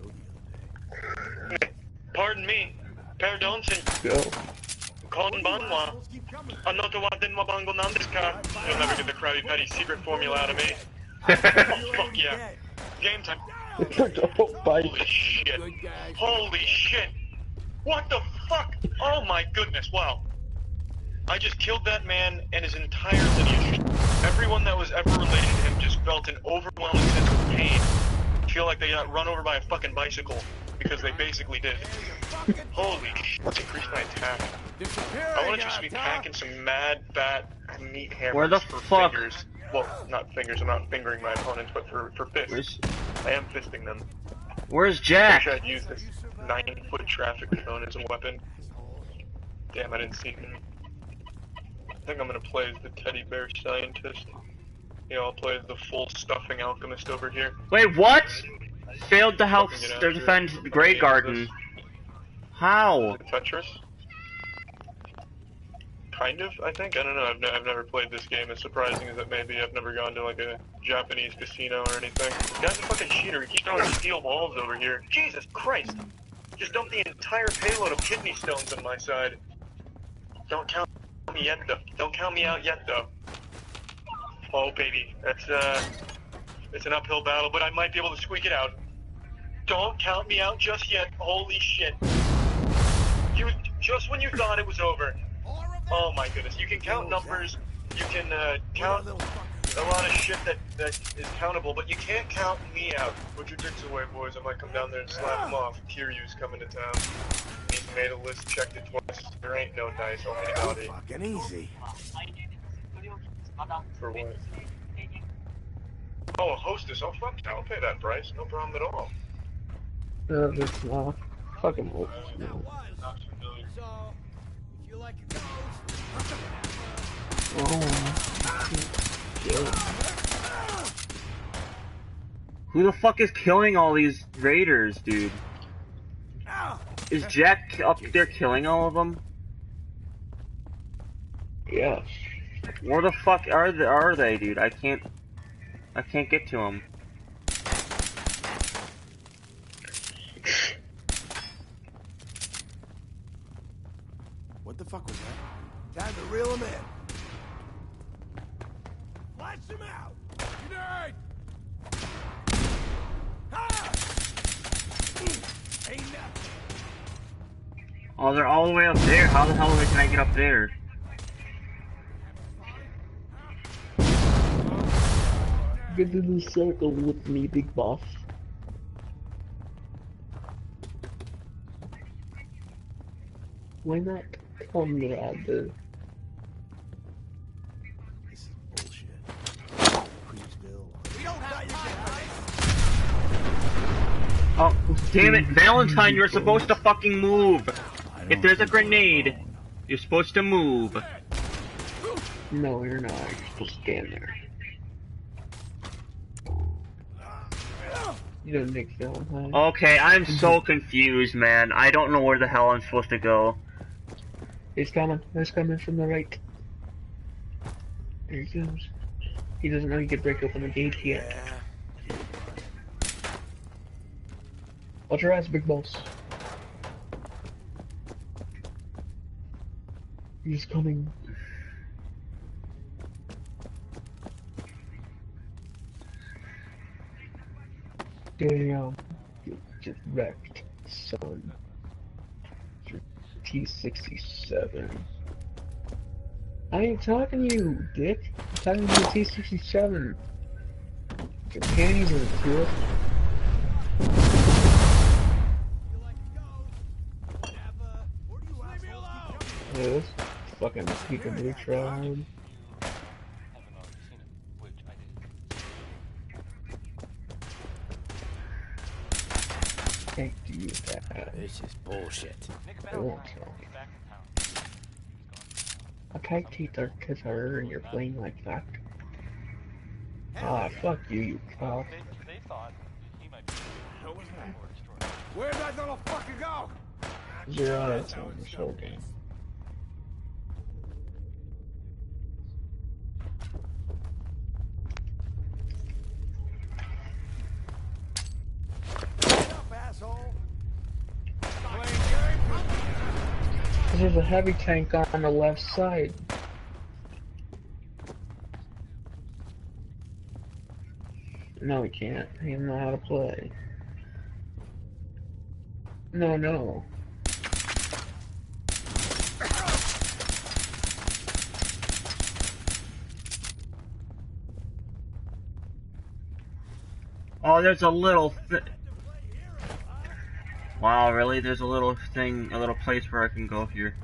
Pardon me. Pardon, Go. Konbanwa. Anotawatin wabango nandeska. You'll never get the Krabby Patty secret formula out of me. Oh, fuck yeah. Game time. Holy shit. Holy shit. What the fuck? Oh my goodness, wow. I just killed that man and his entire lineage. Everyone that was ever related to him just felt an overwhelming sense of pain. I feel like they got run over by a fucking bicycle, because they basically did. Holy shit, let's increase my attack. I want to just be packing some mad, fat meat hammers. Where the for fuck? Fingers. Well, not fingers, I'm not fingering my opponents, but for fists. I am fisting them. Where's Jack? I wish I'd use this 9-foot traffic cone as a weapon. Damn, I didn't see him. I think I'm gonna play as the teddy bear scientist. Yeah, I'll play the full stuffing alchemist over here. Wait, what? Failed to help Fucking get or after defend it. Grey How many Garden. is How? this? Tetris? Kind of, I think. I don't know. I've never played this game. As surprising as it may be, I've never gone to like a Japanese casino or anything. This guy's a fucking cheater. He keeps throwing steel balls over here. Jesus Christ! Just dumped the entire payload of kidney stones on my side. Don't count me yet, though. Don't count me out yet, though. Oh, baby. It's an uphill battle, but I might be able to squeak it out. Don't count me out just yet. Holy shit. Just when you thought it was over. Oh my goodness. You can count numbers. You can count a lot of shit that is countable, but you can't count me out. Put your dicks away, boys. I might come down there and slap him off. Kiryu's coming to town. He's made a list, checked it twice. There ain't no dice, only howdy. Fucking easy. For what? Oh, a hostess. Oh, fuck, I'll pay that price. No problem at all. It's not. Fucking hostess. No. Not familiar. Who the fuck is killing all these raiders, dude? Is Jack up there killing all of them? Yeah. Where the fuck are they, dude? I can't get to them. What the fuck was that? Time to reel him in. Flash him out! Grenade! Ha! Ain't nothing. Oh, they're all the way up there. How the hell can I get up there? Get in the circle with me, big boss. Why not come around there? This is bullshit. Creepsville. We don't have Oh, damn it, Valentine, you're supposed to fucking move! If there's a grenade, you're supposed to move. No, you're not. You're supposed to stand there. You don't Nick Valentine. Okay, I'm so confused, man. I don't know where the hell I'm supposed to go. He's coming. He's coming from the right. There he goes. He doesn't know he can break open the gate yet. Watch your ass, big boss. He's coming. Damn. You get wrecked, son. T-67. I ain't talking to you, dick. I'm talking to the T-67. Your panties are cool. This fucking peekaboo tribe. Can't do that. This is bullshit. I won't tell you. I can't teach our kids her and you're playing like that. Ah, fuck you, you cock. Where'd that little fucker go? 0 out of 10 this whole game. There's a heavy tank on the left side. No, he can't. He doesn't know how to play. No, no. Oh, there's a little Wow, really? There's a little thing, a little place where I can go here.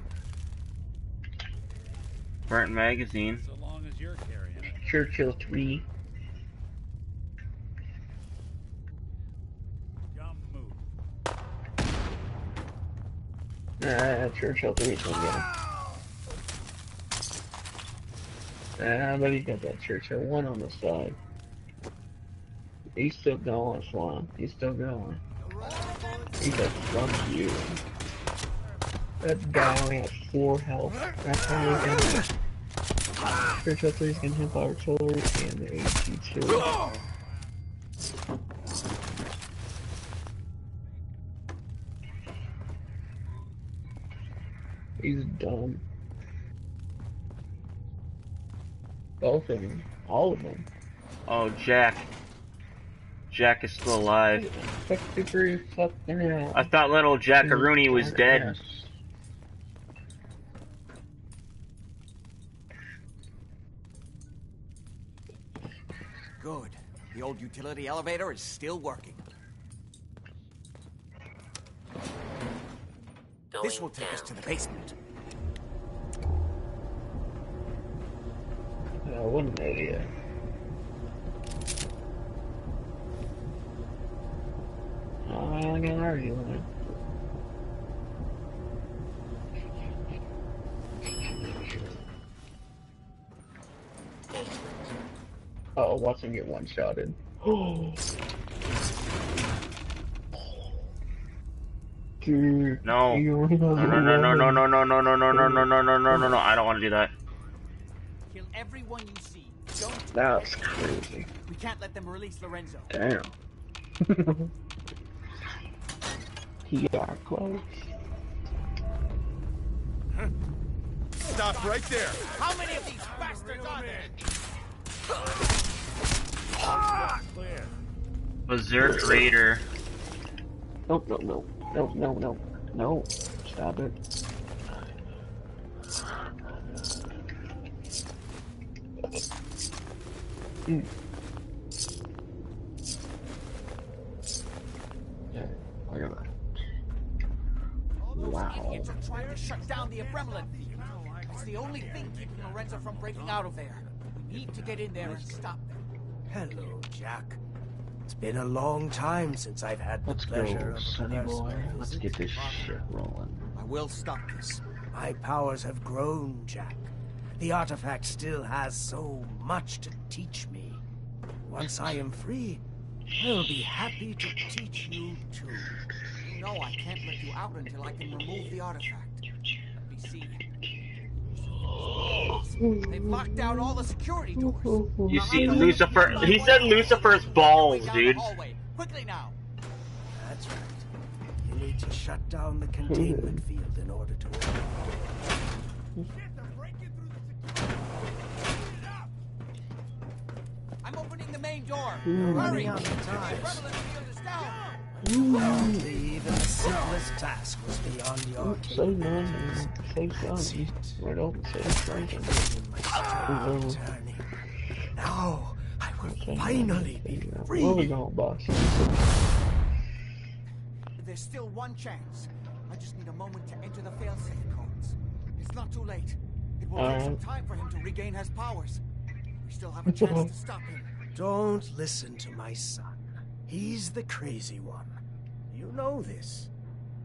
Burnt magazine. So long as you're carrying it. Churchill 3. Churchill 3 is gonna get him. Ah, but he got that Churchill one on the side. He's still going, Swan. He's still going. He said, fuck you. That guy only has 4 health. That's how we get Churchill 3's gonna hit by artillery and the AT2. He's dumb. Both of them. All of them. Oh, Jack. Jack is still alive. 63 fucking hell. I thought little Jackaroonie was dead. Good. The old utility elevator is still working. This will take us to the basement. What an idiot. I'm gonna argue with him. Oh, watch him get one-shotted. Dude. No. No, no, no, no, no, no, no, no, no, no, no, no, no, no, no, no, no. I don't want to do that. Kill everyone you see. Don't. That's crazy. We can't let them release Lorenzo. Damn. He got close. Stop right there. How many of these bastards are there? Berserk Raider. Nope, no, no. No, no, no. No. Stop it. Mm. Yeah, look at that. Wow. Idiots are trying to shut down the Abremlin field. It's the only thing keeping Lorenzo from breaking out of there. We need to get in there and stop them. Hello, Jack. It's been a long time since I've had the pleasure of a Sonny personal boy. Let's visit. get this shit rolling. I will stop this. My powers have grown, Jack. The artifact still has so much to teach me. Once I am free, I'll be happy to teach you too. You know I can't let you out until I can remove the artifact. Let me see. They've locked down all the security doors. You see, Lucifer. He said Lucifer's balls, dude. Quickly now. That's right. You need to shut down the containment field in order to open it. I'm opening the main door. Hurry! The Abremlin field is down. Even the simplest task was beyond your capabilities. That's it. Right over, say something. Now, I will finally be free. Where we going, boss? There's still one chance. I just need a moment to enter the failsafe codes. It's not too late. It will take some time for him to regain his powers. We still have a chance to stop him. Don't listen to my son. He's the crazy one. You know this.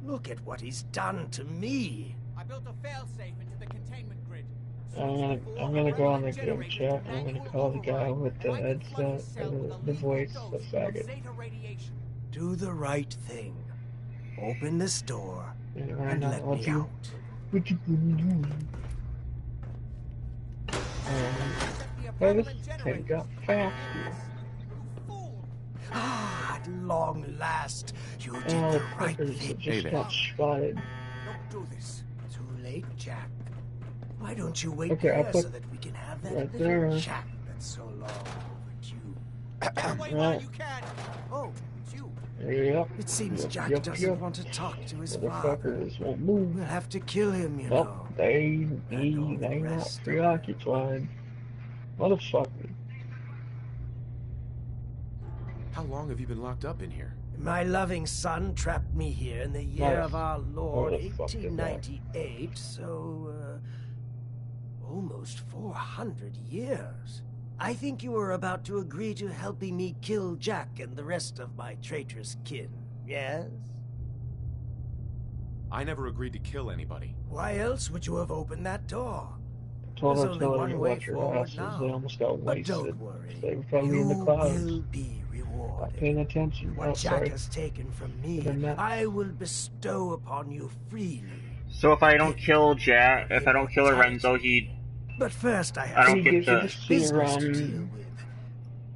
Look at what he's done to me. I built a failsafe into the containment grid. I'm gonna go on the game chat. I'm gonna call the guy with the headset, the voice, the faggot. Do the right thing. Open this door and let me out. What you gonna do? Hey, this thing got faster. Ah, at long last, you did Oh, the right fuckers thing. just got spotted. Don't do this. Too late, Jack. Why don't you wait Okay, I'll there put so that we can have that right little there. chat that's so long overdue? Right. Oh, it's you. Yep. It seems Yep, Jack yep, doesn't yep. want to talk to his father. Motherfuckers won't move. We'll have to kill him, you Well, know. they all the not rest. preoccupied. Motherfucker. How long have you been locked up in here? My loving son trapped me here in the year of our Lord, Oh, fuck it, 1898, so, almost 400 years. I think you were about to agree to helping me kill Jack and the rest of my traitorous kin, yes? I never agreed to kill anybody. Why else would you have opened that door? Told There's our only television to one way watch your forward asses. now. They almost got But wasted. don't worry. They were probably in the You clouds. will be Not rewarded. paying attention. What Oh, Jack sorry. has taken from me, They're not. I will bestow upon you freely. So if I don't kill Jack, if I don't kill Lorenzo, But first, I I have don't some get gives you the. the business to deal serum.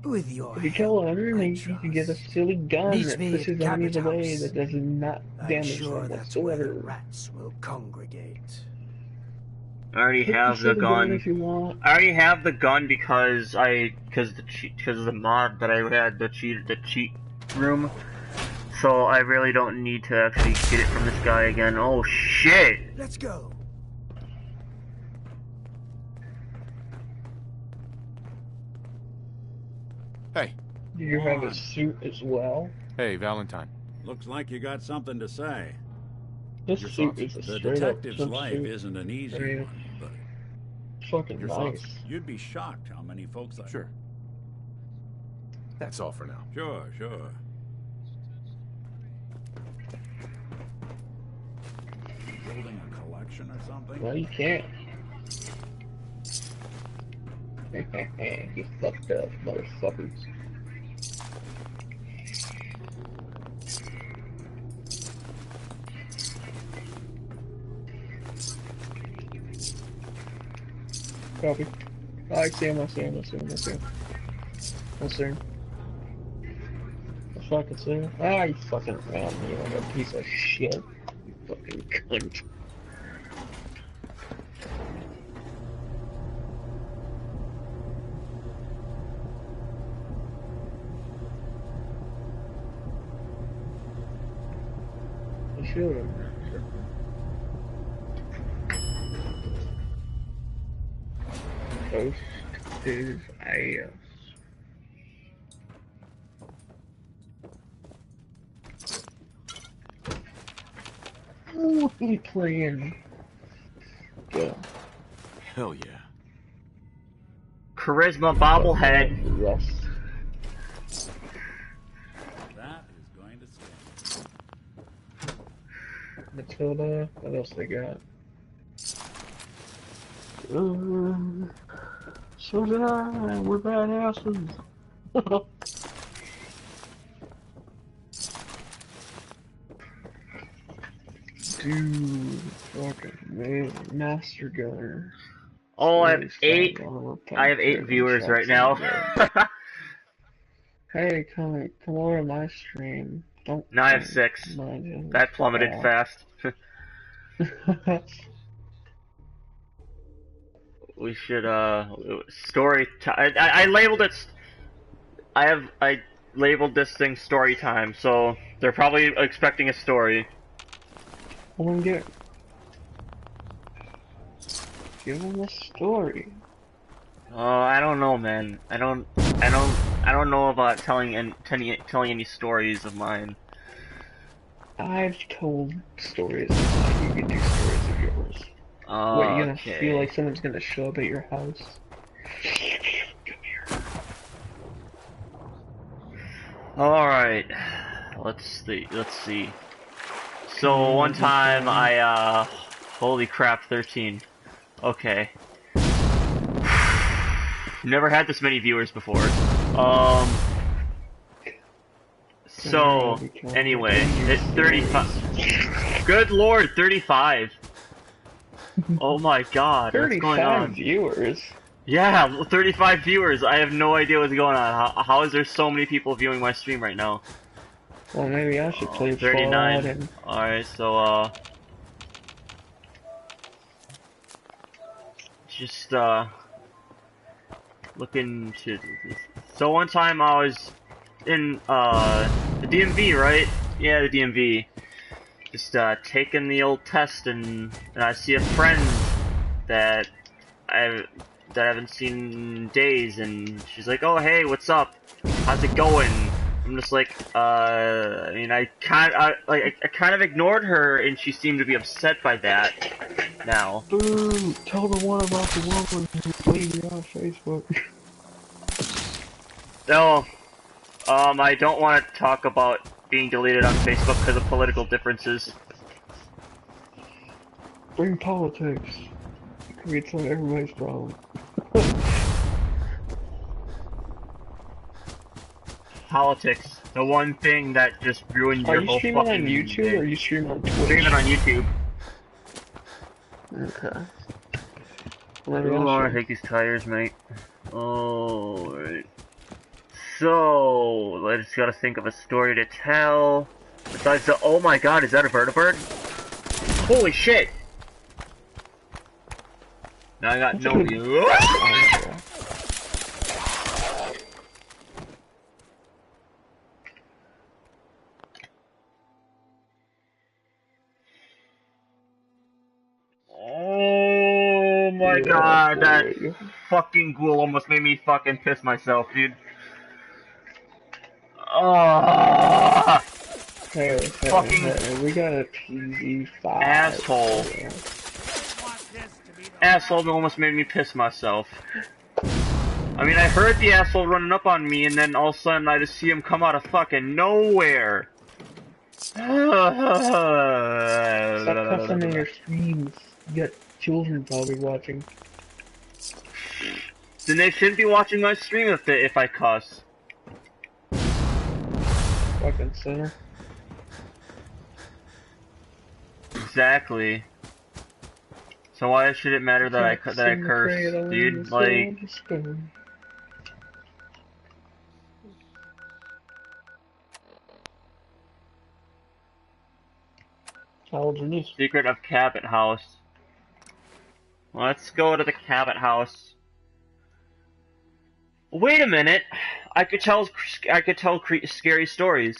with your If you help, kill Leonard, I you can get a silly gun Meet that me pushes at enemies Cabot away House. that does not I'm damage sure them that's where the whatsoever. rats will congregate. I already Take have the silly gun. if you want. I already have the gun because of the mod that I had, the cheat room. So I really don't need to actually get it from this guy again. Oh shit! Let's go. Hey. Do you have a suit as well? Hey, Valentine. Looks like you got something to say. This Your suit thoughts? is a The straight up detective's pimp life suit. isn't an easy I mean, one, but fucking Your nice. thoughts? you'd be shocked how many folks I... Sure. That's all for now. Sure, sure. Building a collection or something? Well, you can't. You fucked up, motherfuckers. Copy. I see him, I see him, I see him, I see him. I see him. I fucking see him. Ah, you fucking ran me like a piece of shit. You fucking cunt. I should have. Toast is ass. What are you playing? Go. Hell yeah. Charisma bobblehead. Yes. That is going to stay. Matilda. What else they got? So did I. We're badasses. Dude, fucking man, master gunner. Oh, I have 8. I have 8 viewers right now. Hey, come over to my stream. Don't. Now I have 6. That plummeted fast. We should story time. I labeled it. I labeled this thing story time, so they're probably expecting a story. Well, then give them a story. Oh, I don't know, man. I don't know about telling any stories of mine. I've told stories of mine. You can do stories of yours. What, you gonna feel like someone's gonna show up at your house? Come here. Alright. Let's see. So one time I holy crap, 13. Okay. Never had this many viewers before. So anyway, it's 35. Good lord, 35. Oh my god, what's going on? 35 viewers? Yeah, 35 viewers. I have no idea what's going on. How is there so many people viewing my stream right now? Well, maybe I should play 39. and... Alright, so, just, looking to this. So one time I was in, the DMV, right? Yeah, the DMV. Just, taking the old test, and I see a friend that I haven't seen in days, and she's like, oh, hey, what's up? How's it going? I'm just like, I mean, I kind of ignored her, and she seemed to be upset by that. Now. Boo! Tell the one about the woman who's leaving on Facebook. No, I don't want to talk about being deleted on Facebook because of political differences. Bring politics. It's not everybody's problem. Politics, the one thing that just ruins Are your you whole streaming fucking on YouTube day. or are you streaming on Twitch? Streaming on YouTube. Okay. Too long to take these tires, mate. Alright. So, I just gotta think of a story to tell. Besides the, oh my god, is that a vertibird? Holy shit! Now I got no view. Oh my god, that fucking ghoul almost made me fucking piss myself, dude. Oh, Hey, fucking we got a PZ5. asshole. Asshole almost made me piss myself. I mean, I heard the asshole running up on me, and then all of a sudden I just see him come out of fucking nowhere. Stop cussing in your streams. You got children probably watching. Then they shouldn't be watching my stream if I cuss. Fucking sinner. Exactly. So why should it matter that I curse, dude? Like, how old are you? Secret of Cabot House. Let's go to the Cabot House. Wait a minute. I could tell scary stories.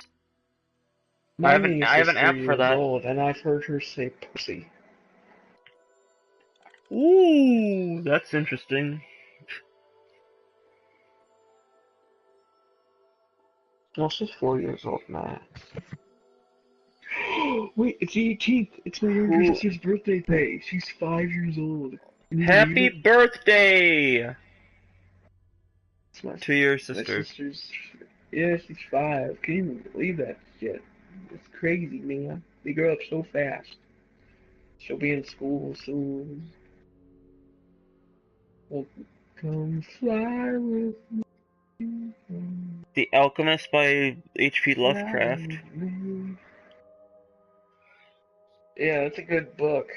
I have an app for that. Old, and I've heard her say pussy. Ooh, that's interesting. Well, she's 4 years old now. Wait, it's the 18th. It's my younger sister's birthday today. She's 5 years old. Happy birthday! To your sister. My sister's, yeah, she's 5. Can you even believe that shit? It's crazy, man. They grow up so fast. She'll be in school soon. Well, come fly with me. The Alchemist by H.P. Lovecraft. Yeah, it's a good book.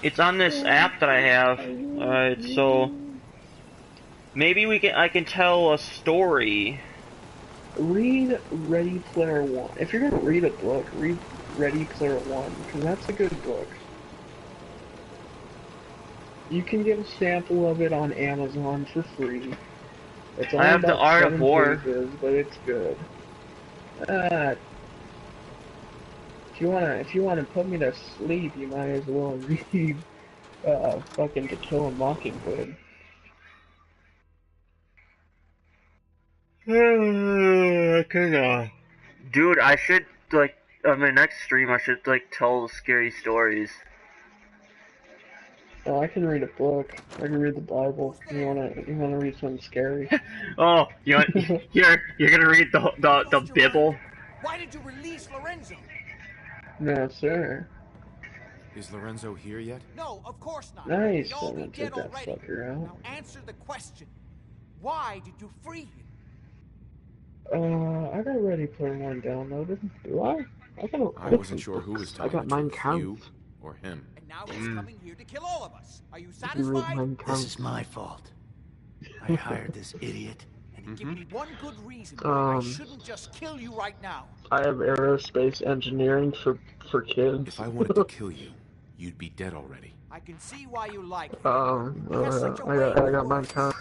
It's on this app that I have. So maybe I can tell a story. Read Ready Player One. If you're gonna read a book, read Ready Player One, because that's a good book. You can get a sample of it on Amazon for free. It's only I have the Art of War, pages, but it's good. If you wanna put me to sleep, you might as well read fucking To Kill a Mockingbird. Dude, I should, like, on my next stream, I should, like, tell scary stories. Oh, I can read a book. I can read the Bible. You wanna read something scary? Oh, you're gonna read the Bible? Why did you release Lorenzo? No, sir. Is Lorenzo here yet? No, of course not. Nice, He'd all be someone dead took that already. fucker out. Now answer the question. Why did you free him? I got Ready Player One downloaded. Do I? I wasn't sure who was telling I got the mine truth, you counts. or him. And now he's coming here to kill all of us. Are you You read satisfied? mine This counts. is my fault. I hired this idiot. And give me one good reason why I shouldn't just kill you right now. I have aerospace engineering for kids. If I wanted to kill you, you'd be dead already. I can see why you like him. I got mine counts.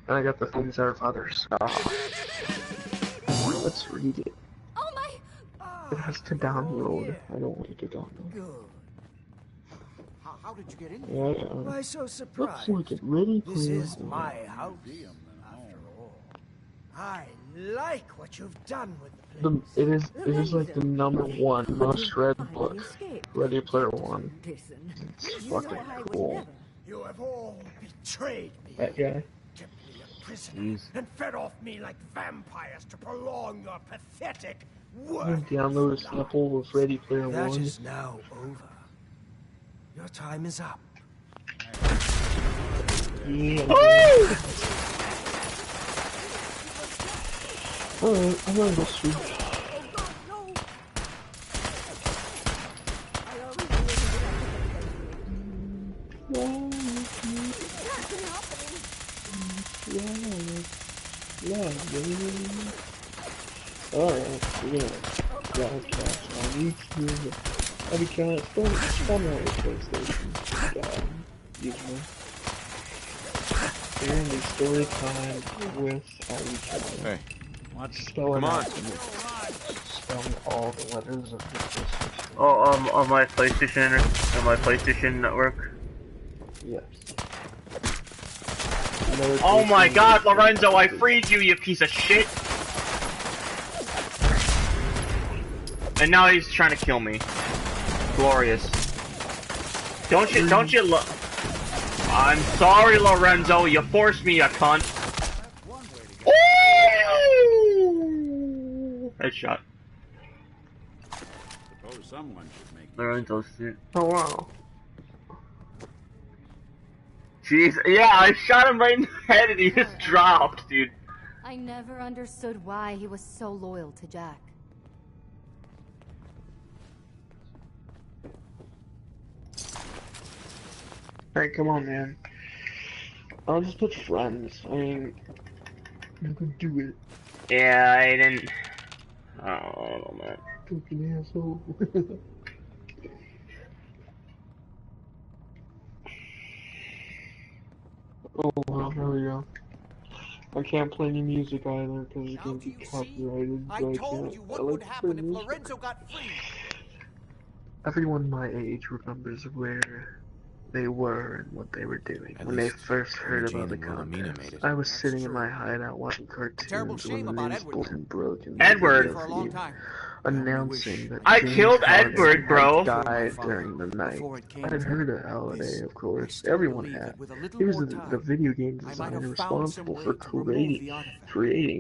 And I got the things that are others. Let's read it. Oh my! It has to download. I don't want it to download. Good. How did you get in here? Yeah. Why so surprised? Looks like it really This plays. is my house, after all. I like what you've done with the place. It is like the #1 most read book. Ready Player One. It's fucking cool. You have all betrayed me. That guy. Kept me a prisoner and fed off me like vampires to prolong your pathetic I'm gonna download a sample of Ready Player That One. is now over. Your time is up. Yeah. Alright, I'm gonna go sleep. Alright, yeah. Broadcast on YouTube. I'll be trying to spam on the PlayStation. Usually. And the story time with our Hey, spelling come on. Spelling all the letters of the PlayStation. Oh, on my PlayStation network. Yes. Oh my God, Lorenzo, I freed you, you piece of shit! And now he's trying to kill me. Glorious. Don't you I'm sorry, Lorenzo, you forced me, you cunt. Ooh! Headshot. Suppose someone should make Lorenzo's shit. Oh wow. Jeez, yeah, I shot him right in the head and he just dropped, dude. I never understood why he was so loyal to Jack. Alright, come on, man. I'll just put friends. I mean, you can do it. Yeah, I didn't. I don't know, man. Fucking asshole. Oh, well, there we go. I can't play any music either because it's going to be copyrighted. I So told you what would happen if Lorenzo got free. Everyone my age remembers where they were and what they were doing when they first heard about the contest. I was sitting in my hideout watching cartoons when the news bulletin broke and Edward announcing that I James killed Harden Edward, bro. had died during the night. I had heard of Holiday, of course. Everyone had. He was the video game designer responsible for creating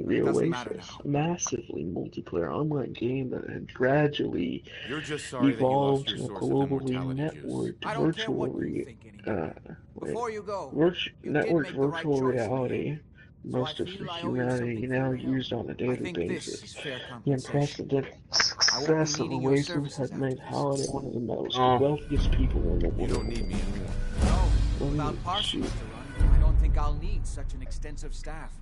the Oasis, a massively multiplayer online game that had gradually evolved to a globally networked networked virtual reality. Most of humanity now used on a daily basis. The unprecedented success of Oasis had made Holiday one of the most wealthiest people in the world. You don't need me anymore. No, without Parsons to run, I don't think I'll need such an extensive staff.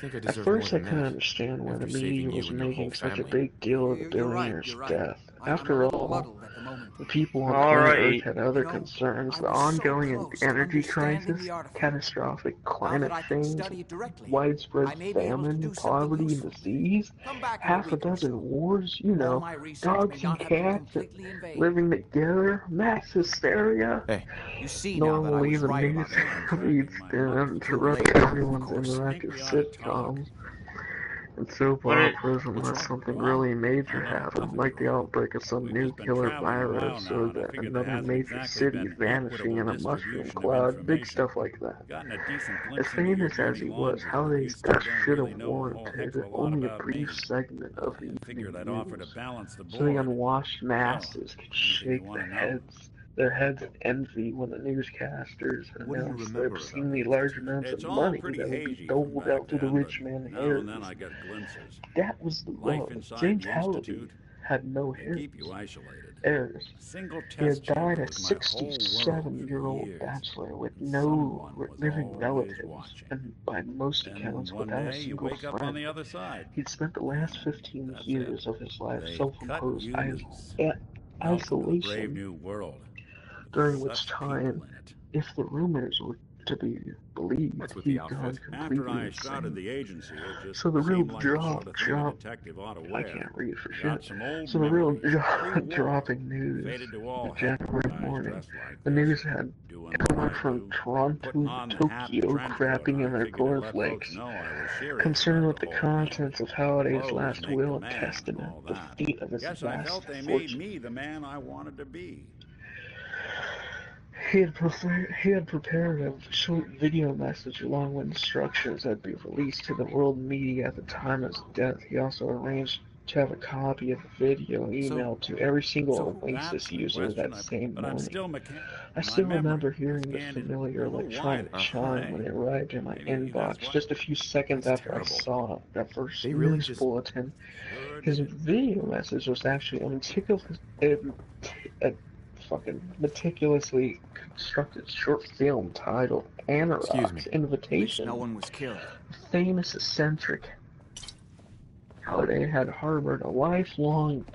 At first, I couldn't understand why the media was making such a big deal of the billionaire's death. After all, the people on planet Earth had other concerns. The ongoing energy crisis, catastrophic climate change, widespread famine, poverty, and disease, half a dozen wars, you know, dogs and cats living together, mass hysteria. Normally, the news reads them to rush everyone's interactive sitcoms. And soap operas unless something really major happened, like the outbreak of some new killer virus or another major city vanishing in a mushroom cloud, big stuff like that. As famous as he was, Holiday's death should have warranted only a brief segment of the evening news, so the unwashed masses could shake their heads in envy when the newscasters announced the obscenely large amounts of money that would be doled out to the rich man inheritance. That was the rub. James Halliday had no heirs. He had died a 67-year-old bachelor with no living relatives, and by most accounts without a single friend. He'd spent the last 15 years of his life self-imposed isolation, during which time, if the rumors were to be believed, he'd gone completely insane. So the real I can't read for shit. So the real dropping news, the January morning, the news had everyone from Toronto to Tokyo crapping in their cornflakes, concerned with the contents of Holiday's last will and testament, the fate of his vast fortune. He had prepared a short video message along with instructions that would be released to the world media at the time of his death. He also arranged to have a copy of the video emailed to every single That's Oasis the user question. that same But I'm morning. still I my still memory. remember hearing the Scanned it. familiar I don't know why electronic they chime when hey, it arrived in my maybe that's inbox why. just a few seconds That's after I terrible. saw that first They really news just bulletin. Sure His did. video message was actually a fucking meticulously constructed short film titled excuse me. Anorak's At least no Invitation. one was killed. The famous eccentric Halliday had harbored a lifelong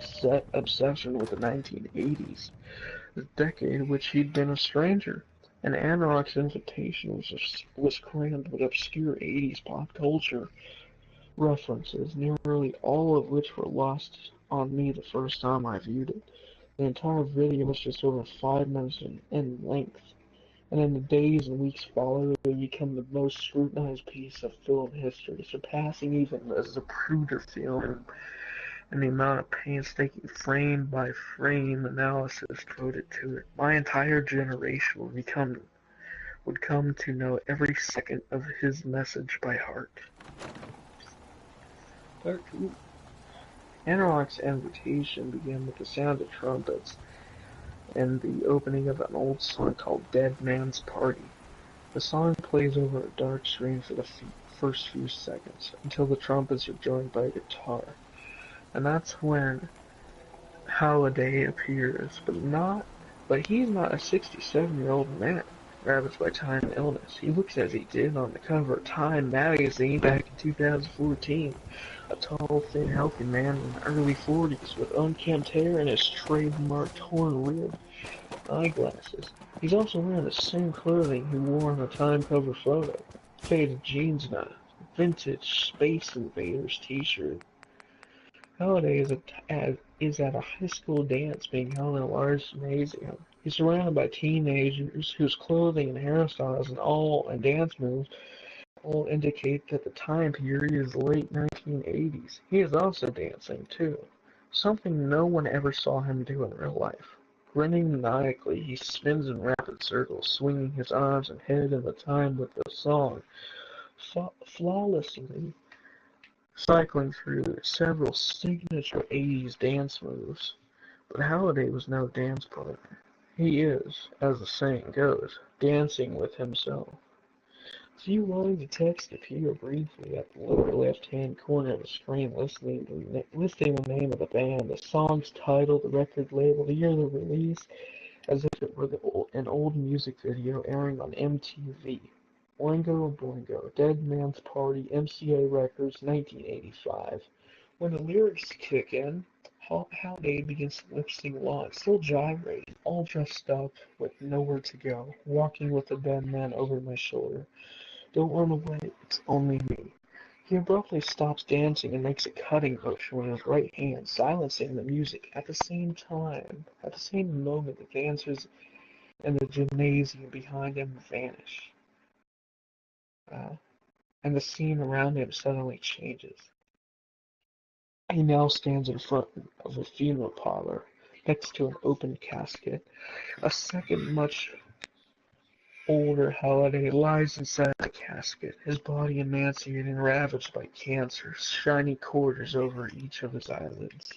obsession with the 1980s, the decade in which he'd been a stranger. And Anorak's Invitation was crammed with obscure 80s pop culture references, nearly all of which were lost on me the first time I viewed it. The entire video was just over 5 minutes in length, and in the days and weeks following, it would become the most scrutinized piece of film history, surpassing even the Zapruder film and the amount of painstaking frame-by-frame analysis devoted to it. My entire generation would come to know every second of his message by heart. Part 2. Anorak's Invitation began with the sound of trumpets and the opening of an old song called Dead Man's Party. The song plays over a dark screen for the first few seconds, until the trumpets are joined by a guitar. And that's when Halliday appears, but he's not a 67-year-old man, ravaged by time and illness. He looks as he did on the cover of Time magazine back in 2014. A tall, thin, healthy man in the early 40s with unkempt hair and his trademark torn-rimmed eyeglasses. He's also wearing the same clothing he wore on the Time cover photo. Faded jeans and a vintage Space Invaders t-shirt. Halliday is at a high school dance being held in a large gymnasium. He's surrounded by teenagers whose clothing and hairstyles and dance moves all indicate that the time period is the late 1980s. He is also dancing, too. Something no one ever saw him do in real life. Grinning maniacally, he spins in rapid circles, swinging his arms and head in the time with the song, flawlessly cycling through several signature 80s dance moves. But Halliday was no dance partner. He is, as the saying goes, dancing with himself. A few lines of text appear briefly at the lower left-hand corner of the screen listing the name of the band, the song's title, the record label, the year of the release, as if it were an old music video airing on MTV. Boingo Boingo, Dead Man's Party, MCA Records, 1985. When the lyrics kick in, Halliday begins to lip-sync along, still gyrating, all dressed up, with nowhere to go, walking with the dead man over my shoulder. Don't run away, it's only me. He abruptly stops dancing and makes a cutting motion with his right hand, silencing the music. At the same moment, the dancers in the gymnasium behind him vanish, and the scene around him suddenly changes. He now stands in front of a funeral parlor, next to an open casket. A second, much older Halliday lies inside the casket, his body emaciated and ravaged by cancer, shiny quarters over each of his eyelids.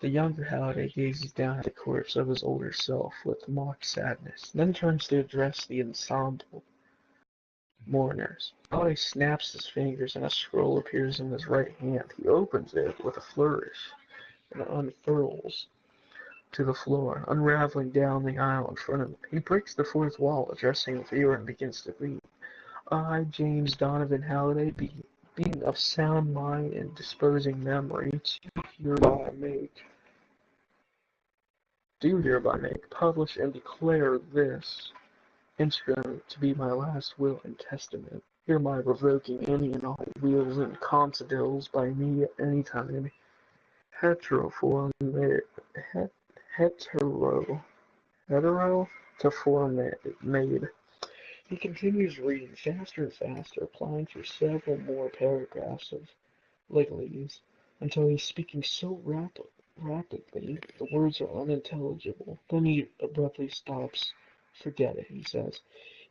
The younger Halliday gazes down at the corpse of his older self with mock sadness, then turns to address the ensemble mourners. Halliday snaps his fingers and a scroll appears in his right hand. He opens it with a flourish and unfurls to the floor, unraveling down the aisle in front of him. He breaks the fourth wall, addressing the viewer, and begins to read. I, James Donovan Halliday, being of sound mind and disposing memory, do hereby make, publish, and declare this instrument to be my last will and testament, hereby revoking any and all wills and considils by me at any time, hetero to form made. He continues reading faster and faster, applying for several more paragraphs of legalese, until he's speaking so rapidly rapidly. The words are unintelligible. Then he abruptly stops. Forget it, he says.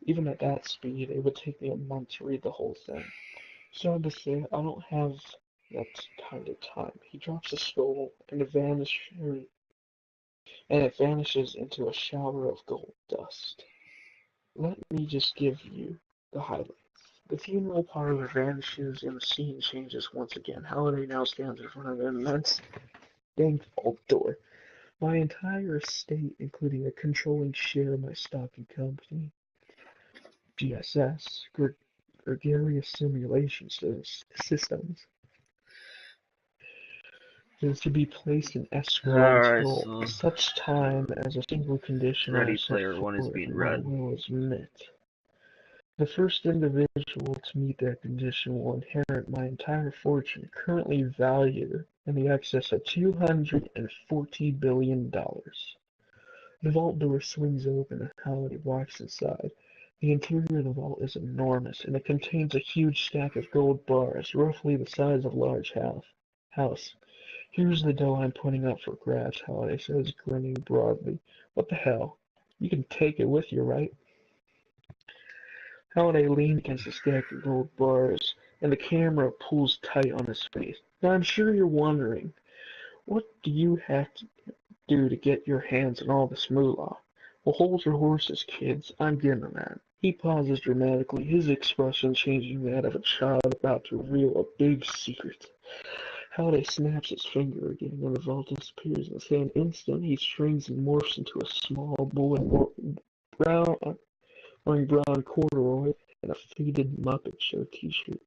Even at that speed, it would take me a month to read the whole thing. Sad to say, I don't have that kind of time. He drops the scroll, and it vanishes into a shower of gold dust. Let me just give you the highlights. The funeral parlor vanishes and the scene changes once again. Halliday now stands in front of an immense dank vault door. My entire estate, including a controlling share of my stock and company, GSS, Gregarious Simulation Systems, is to be placed in escrow Alright, until so such time as a single condition I Ready have set Player One is forth being in my read. will is met. The first individual to meet that condition will inherit my entire fortune, currently valued in the excess of $240 billion. The vault door swings open and Halliday walks inside. The interior of the vault is enormous, and it contains a huge stack of gold bars, roughly the size of a large house. Here's the dough I'm putting up for grabs, Halliday says, grinning broadly. What the hell? You can take it with you, right? Halliday leans against the stack of gold bars, and the camera pulls tight on his face. Now I'm sure you're wondering, what do you have to do to get your hands on all this moolah? Well, hold your horses, kids. I'm getting that. He pauses dramatically, his expression changing that of a child about to reveal a big secret. Halliday snaps his finger again, and the vault disappears. In the same instant, he shrinks and morphs into a small boy wearing brown corduroy and a faded Muppet Show t-shirt.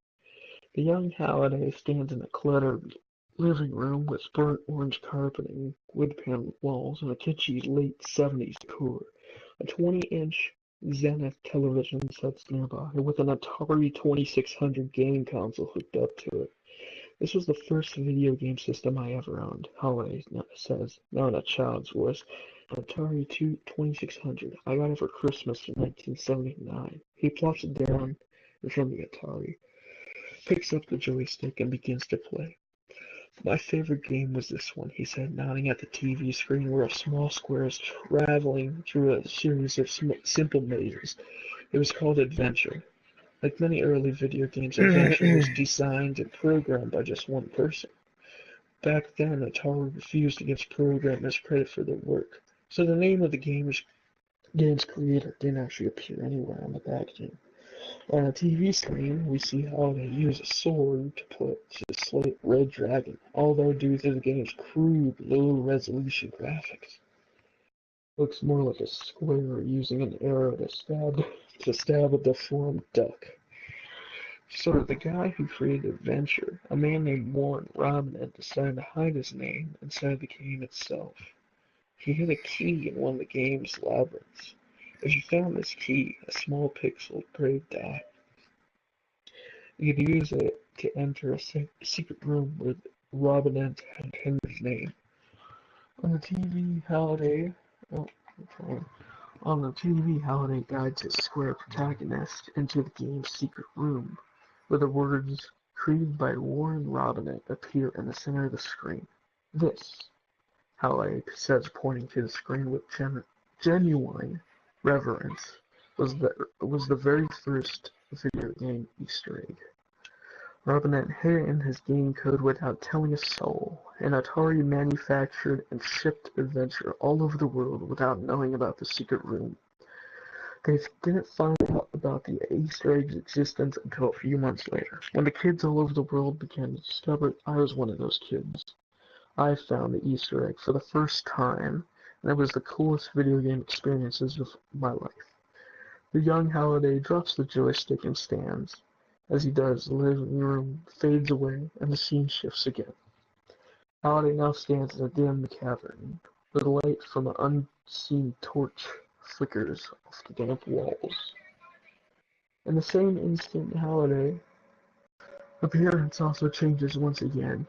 The young Halliday stands in a cluttered living room with burnt orange carpeting, wood-paneled walls, and a kitschy late 70s decor. A 20-inch Zenith television sits nearby, with an Atari 2600 game console hooked up to it. This was the first video game system I ever owned, Halliday says, now in a child's voice. An Atari 2600. I got it for Christmas in 1979. He plops it down in front of the Atari, picks up the joystick, and begins to play. My favorite game was this one, he said, nodding at the TV screen where a small square is traveling through a series of simple mazes. It was called Adventure. Like many early video games, Adventure was designed and programmed by just one person. Back then, Atari refused to give programmers credit for their work, so the name of the game's creator didn't actually appear anywhere on the packaging. On a TV screen, we see how they use a sword to slay Red Dragon, although due to the game's crude, low-resolution graphics, looks more like a square using an arrow to stab a deformed duck. So the guy who created Adventure, a man named Warren Robinette, decided to hide his name inside the game itself. He hid a key in one of the game's labyrinths. If you found this key, a small pixel gray dot, you could use it to enter a secret room where Robinette had hidden his name. On the TV, Halliday guides his square protagonist into the game's secret room, where the words "created by Warren Robinette" appear in the center of the screen. This, Halliday says, pointing to the screen with genuine reverence, was the very first video game Easter egg. Robinette hid it in his game code without telling a soul, and Atari manufactured and shipped Adventure all over the world without knowing about the secret room. They didn't find out about the Easter egg's existence until a few months later. When the kids all over the world began to discover it, I was one of those kids. I found the Easter egg for the first time, and it was the coolest video game experiences of my life. The young Halliday drops the joystick and stands. As he does, the living room fades away, and the scene shifts again. Halliday now stands in a dim cavern, where the light from an unseen torch flickers off the damp walls. In the same instant, Halliday's appearance also changes once again,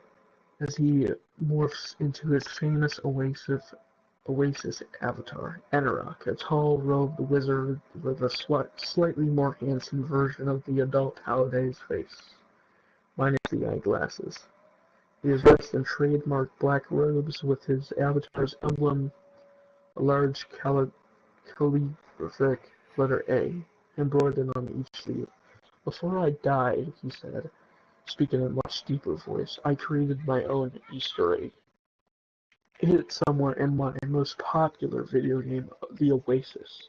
as he morphs into his famous Oasis avatar, Enrock, a tall-robed wizard with a slightly more handsome version of the adult Halliday's face, minus the eyeglasses. He is dressed in trademark black robes with his avatar's emblem, a large calligraphic letter A, embroidered on each sleeve. "Before I died," he said, speaking in a much deeper voice, "I created my own Easter egg. It hid somewhere in my most popular video game, The Oasis.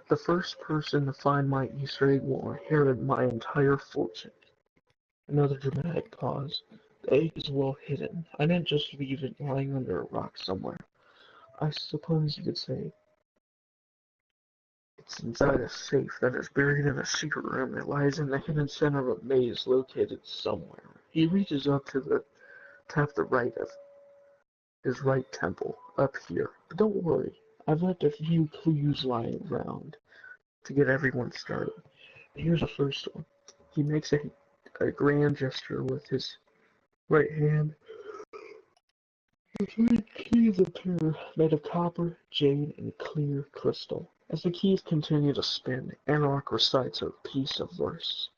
The first person to find my Easter egg will inherit my entire fortune." Another dramatic pause. "The egg is well hidden. I didn't just leave it lying under a rock somewhere. I suppose you could say it's inside a safe that is buried in a secret room that lies in the hidden center of a maze located somewhere." He reaches up to the tap the right of his right temple, "Up here. But don't worry, I've left a few clues lying around to get everyone started. Here's the first one." He makes a grand gesture with his right hand. The three keys appear, made of copper, jade, and clear crystal. As the keys continue to spin, Anarch recites a piece of verse,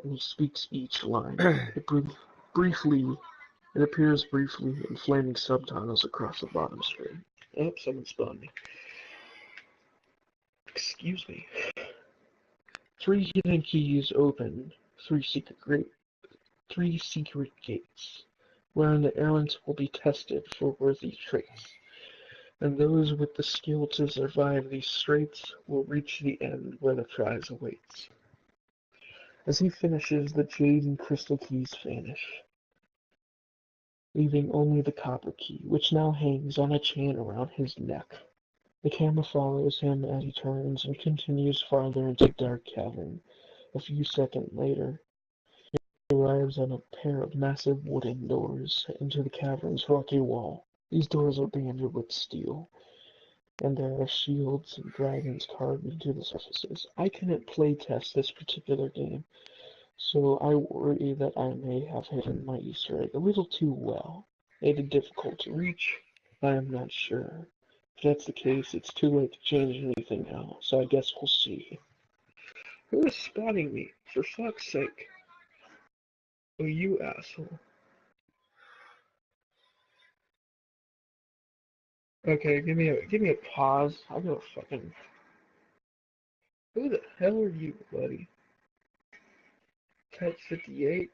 and he speaks each line. It appears briefly in flaming subtitles across the bottom screen. Oh, someone spawned me. Excuse me. Three hidden keys open three secret gates, wherein the errant will be tested for worthy traits, and those with the skill to survive these straits will reach the end where the prize awaits. As he finishes, the jade and crystal keys vanish, leaving only the copper key, which now hangs on a chain around his neck. The camera follows him as he turns and continues farther into the dark cavern. A few seconds later, he arrives at a pair of massive wooden doors into the cavern's rocky wall. These doors are banded with steel, and there are shields and dragons carved into the surfaces. I couldn't playtest this particular game, so I worry that I may have hidden my Easter egg a little too well. Made it difficult to reach? I am not sure. If that's the case, it's too late to change anything now, so I guess we'll see. Who is spotting me? For fuck's sake. Oh, you asshole. Okay, give me a pause. I gotta fucking... Who the hell are you, buddy? Type 58?